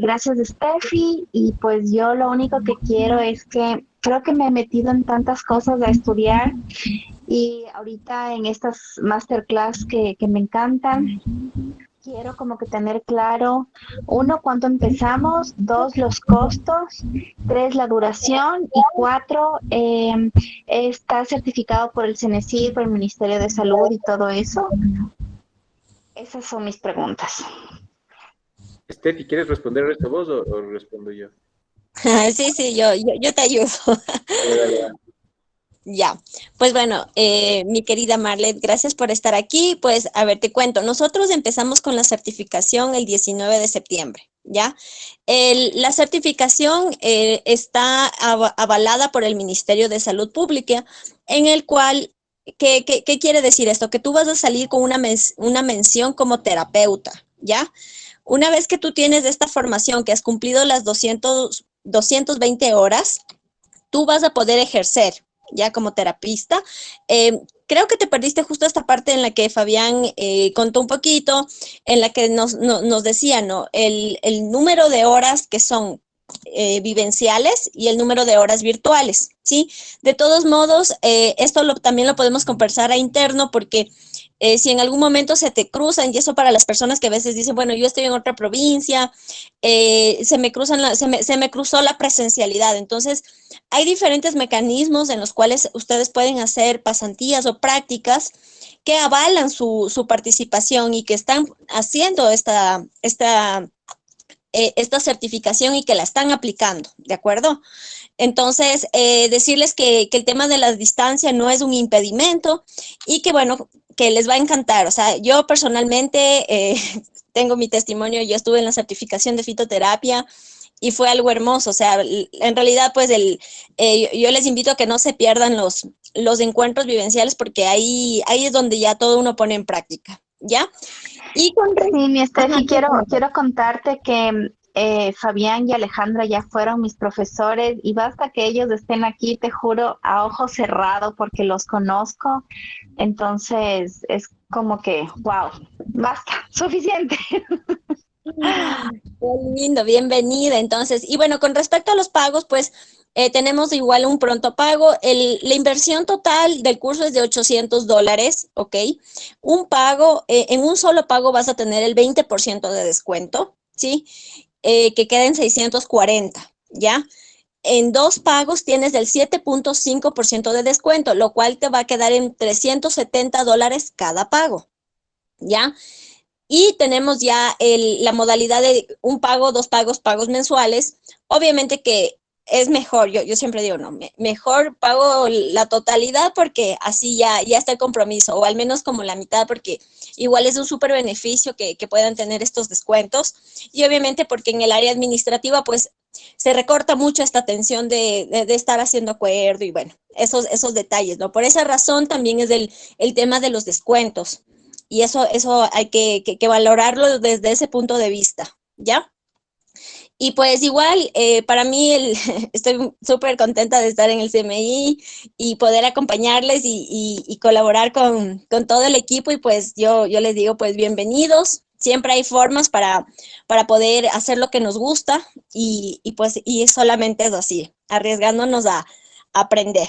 Gracias, Steffi, y pues yo lo único que quiero es que creo que me he metido en tantas cosas a estudiar Y ahorita en estas masterclass que me encantan, quiero como que tener claro, uno, cuánto empezamos, dos, los costos, tres, la duración y cuatro, está certificado por el CENESID, por el Ministerio de Salud y todo eso. Esas son mis preguntas. Steffi, ¿quieres responder esto vos o respondo yo? Sí, sí, yo te ayudo. Dale, dale, dale. Ya, pues bueno, mi querida Marlet, gracias por estar aquí. Pues a ver, te cuento, nosotros empezamos con la certificación el 19 de septiembre, ¿ya? La certificación está avalada por el Ministerio de Salud Pública, en el cual, ¿qué quiere decir esto? Que tú vas a salir con una mención como terapeuta, ¿ya? Una vez que tú tienes esta formación, que has cumplido las 220 horas, tú vas a poder ejercer ya como terapista. Creo que te perdiste justo esta parte en la que Fabián contó un poquito, en la que nos decía, ¿no? El número de horas que son vivenciales y el número de horas virtuales, ¿sí? De todos modos, esto también lo podemos conversar a interno porque si en algún momento se te cruzan, y eso para las personas que a veces dicen, bueno, yo estoy en otra provincia, se me cruzó la presencialidad. Entonces, hay diferentes mecanismos en los cuales ustedes pueden hacer pasantías o prácticas que avalan su participación y que están haciendo esta certificación y que la están aplicando, ¿de acuerdo? Entonces, decirles que el tema de la distancia no es un impedimento y que, bueno, que les va a encantar. O sea, yo personalmente tengo mi testimonio, yo estuve en la certificación de fitoterapia y fue algo hermoso. O sea, en realidad, pues yo les invito a que no se pierdan los encuentros vivenciales porque ahí es donde ya todo uno pone en práctica, ¿ya? Y con... Sí, mi Steffi, quiero contarte que Fabián y Alejandra ya fueron mis profesores y basta que ellos estén aquí, te juro, a ojo cerrado porque los conozco. Entonces es como que, wow, basta, suficiente. Qué lindo, bienvenida. Entonces, y bueno, con respecto a los pagos, pues tenemos igual un pronto pago. La inversión total del curso es de $800, ¿ok? Un pago, en un solo pago vas a tener el 20% de descuento, ¿sí? Que queda en 640, ¿ya? En dos pagos tienes el 7.5% de descuento, lo cual te va a quedar en $370 cada pago, ¿ya? Y tenemos ya la modalidad de un pago, dos pagos, pagos mensuales. Obviamente que es mejor, yo siempre digo, no, mejor pago la totalidad porque así ya está el compromiso, o al menos como la mitad, porque igual es un súper beneficio que puedan tener estos descuentos. Y obviamente porque en el área administrativa, pues se recorta mucho esta tensión de estar haciendo acuerdo y bueno, esos detalles, ¿no? Por esa razón también es el tema de los descuentos. Y eso hay que valorarlo desde ese punto de vista, ¿ya? Y pues igual, para mí estoy súper contenta de estar en el CMI y poder acompañarles y colaborar con todo el equipo. Y pues yo les digo, pues bienvenidos. Siempre hay formas para poder hacer lo que nos gusta y solamente es así, arriesgándonos a aprender.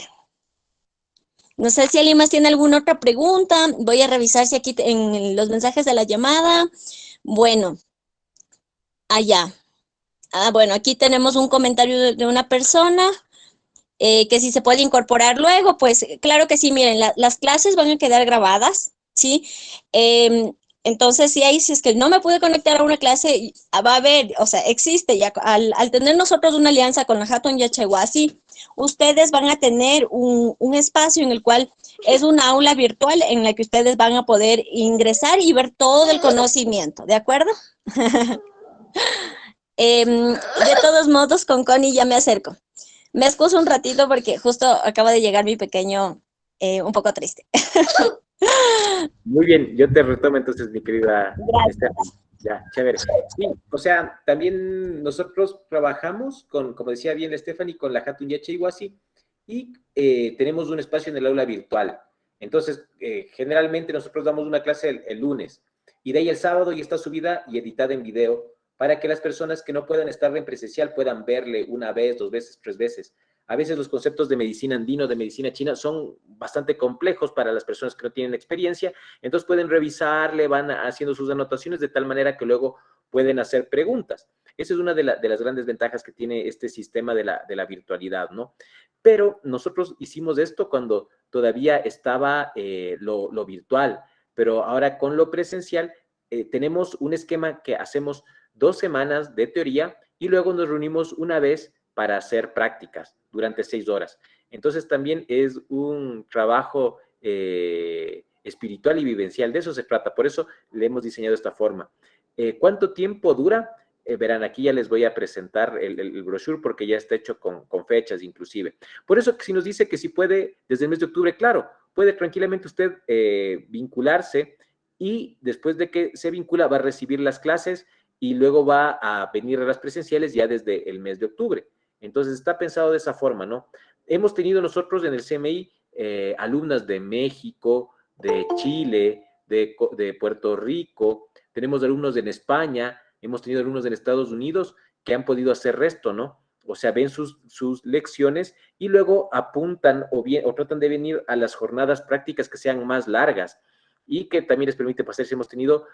No sé si alguien más tiene alguna otra pregunta. Voy a revisar si aquí en los mensajes de la llamada. Bueno, allá. Bueno, aquí tenemos un comentario de una persona que si se puede incorporar luego, pues claro que sí, miren, las clases van a quedar grabadas, ¿sí? Entonces, si es que no me pude conectar a una clase, va a haber, o sea, existe ya, al tener nosotros una alianza con la Hatton Yachaywasi, ustedes van a tener un espacio en el cual es una aula virtual en la que ustedes van a poder ingresar y ver todo el conocimiento, ¿de acuerdo? De todos modos, con Connie ya me acerco. Me excuso un ratito porque justo acaba de llegar mi pequeño un poco triste. Muy bien, yo te retomo entonces, mi querida Gracias. Stephanie. Ya, chévere. Sí, o sea, también nosotros trabajamos con, como decía bien Stephanie, con la Hatun Yachaywasi y tenemos un espacio en el aula virtual. Entonces, generalmente nosotros damos una clase el lunes y de ahí el sábado ya está subida y editada en video para que las personas que no puedan estar en presencial puedan verle una vez, dos veces, tres veces. A veces los conceptos de medicina andina o de medicina china son bastante complejos para las personas que no tienen experiencia, entonces pueden revisarle, van haciendo sus anotaciones de tal manera que luego pueden hacer preguntas. Esa es una de las grandes ventajas que tiene este sistema de la virtualidad, ¿no? Pero nosotros hicimos esto cuando todavía estaba lo virtual, pero ahora con lo presencial tenemos un esquema que hacemos 2 semanas de teoría y luego nos reunimos una vez para hacer prácticas durante 6 horas. Entonces también es un trabajo espiritual y vivencial, de eso se trata, por eso le hemos diseñado esta forma. ¿Cuánto tiempo dura? Verán, aquí ya les voy a presentar el brochure porque ya está hecho con fechas inclusive. Por eso si nos dice que si puede desde el mes de octubre, claro, puede tranquilamente usted vincularse y después de que se vincula va a recibir las clases y luego va a venir a las presenciales ya desde el mes de octubre. Entonces está pensado de esa forma, ¿no? Hemos tenido nosotros en el CMI alumnas de México, de Chile, de Puerto Rico, tenemos alumnos en España, hemos tenido alumnos en Estados Unidos que han podido hacer esto, ¿no? O sea, ven sus lecciones y luego apuntan o tratan de venir a las jornadas prácticas que sean más largas y que también les permite pasar. Hemos tenido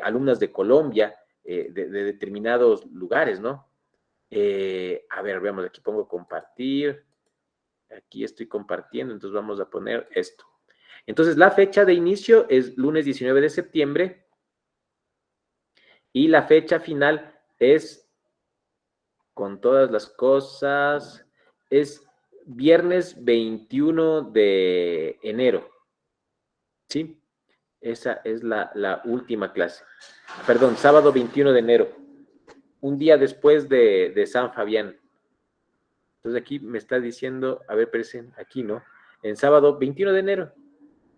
alumnas de Colombia, de determinados lugares, ¿no? A ver, veamos, aquí pongo compartir. Aquí estoy compartiendo, entonces vamos a poner esto. Entonces, la fecha de inicio es lunes 19 de septiembre y la fecha final es, con todas las cosas, es viernes 21 de enero. ¿Sí? Esa es la última clase. Perdón, sábado 21 de enero. Un día después de San Fabián. Entonces aquí me está diciendo, a ver, parece, aquí, ¿no? En sábado 21 de enero.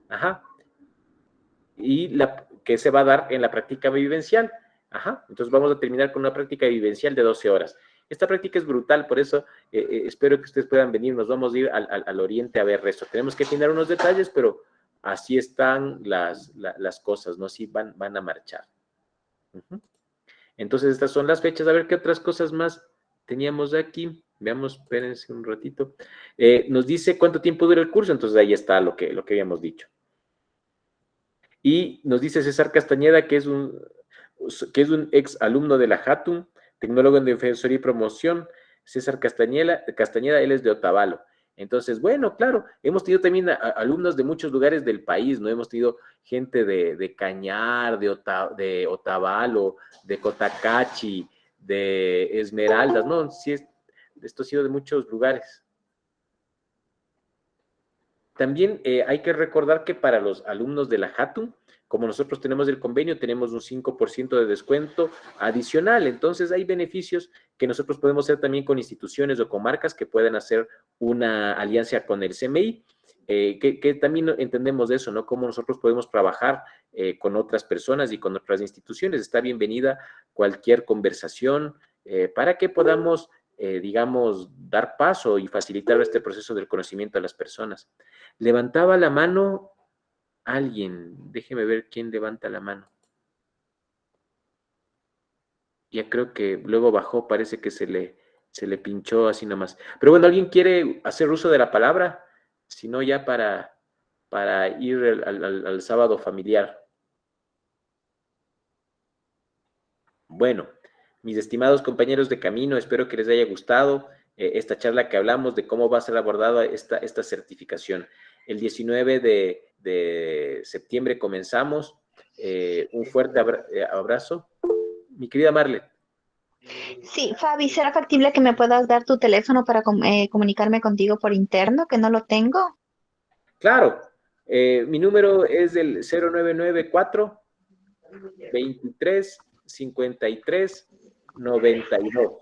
Ajá. Y que se va a dar en la práctica vivencial. Ajá. Entonces vamos a terminar con una práctica vivencial de 12 horas. Esta práctica es brutal, por eso espero que ustedes puedan venir. Nos vamos a ir al oriente a ver esto. Tenemos que afinar unos detalles, pero así están las cosas, ¿no? Así van a marchar. Entonces estas son las fechas. A ver qué otras cosas más teníamos aquí. Veamos, espérense un ratito. Nos dice cuánto tiempo dura el curso, entonces ahí está lo que habíamos dicho. Y nos dice César Castañeda, que es un ex alumno de la JATUM, tecnólogo en defensoría y promoción. César Castañeda, él es de Otavalo. Entonces, bueno, claro, hemos tenido también alumnos de muchos lugares del país, ¿no? Hemos tenido gente de Cañar, de Otavalo, de Cotacachi, de Esmeraldas, ¿no? Sí, esto ha sido de muchos lugares. También hay que recordar que para los alumnos de la JATUM, como nosotros tenemos el convenio, tenemos un 5% de descuento adicional. Entonces, hay beneficios que nosotros podemos hacer también con instituciones o con marcas que puedan hacer una alianza con el CMI, que también entendemos de eso, ¿no? Cómo nosotros podemos trabajar con otras personas y con otras instituciones. Está bienvenida cualquier conversación para que podamos, digamos, dar paso y facilitar este proceso del conocimiento a las personas. Levantaba la mano alguien. Déjeme ver quién levanta la mano. Ya creo que luego bajó, parece que se le pinchó así nomás. Pero bueno, ¿alguien quiere hacer uso de la palabra? Si no, ya para ir al sábado familiar. Bueno, mis estimados compañeros de camino, espero que les haya gustado esta charla que hablamos de cómo va a ser abordada esta certificación. El 19 de septiembre comenzamos. Un fuerte abrazo. Mi querida Marle. Sí, Fabi, ¿será factible que me puedas dar tu teléfono para comunicarme contigo por interno, que no lo tengo? Claro, mi número es el 0994 23 53 92.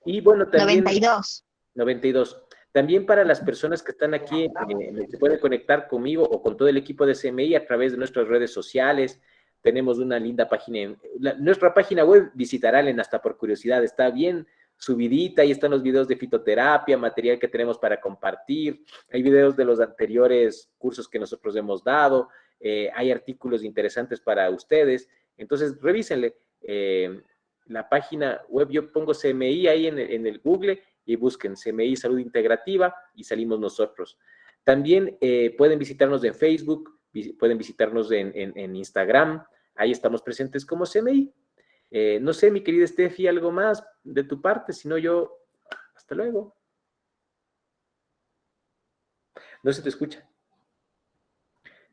Y bueno, también 92. 92. También para las personas que están aquí, se pueden conectar conmigo o con todo el equipo de CMI a través de nuestras redes sociales. Tenemos una linda página. Nuestra página web, visitarán hasta por curiosidad, está bien subidita, ahí están los videos de fitoterapia, material que tenemos para compartir, hay videos de los anteriores cursos que nosotros hemos dado, hay artículos interesantes para ustedes, entonces revísenle la página web, yo pongo CMI ahí en el Google y busquen CMI Salud Integrativa y salimos nosotros. También pueden visitarnos en Facebook, pueden visitarnos en Instagram, ahí estamos presentes como CMI. No sé, mi querida Steffi, algo más de tu parte, si no yo, hasta luego. No se te escucha.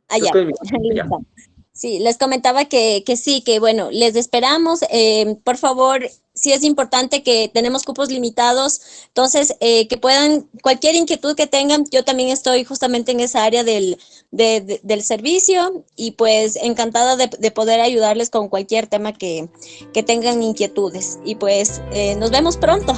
Allá. Sí, les comentaba que sí, que bueno, les esperamos. Por favor, sí es importante que tenemos cupos limitados, entonces que puedan, cualquier inquietud que tengan, yo también estoy justamente en esa área del servicio y pues encantada de poder ayudarles con cualquier tema que tengan inquietudes. Y pues nos vemos pronto.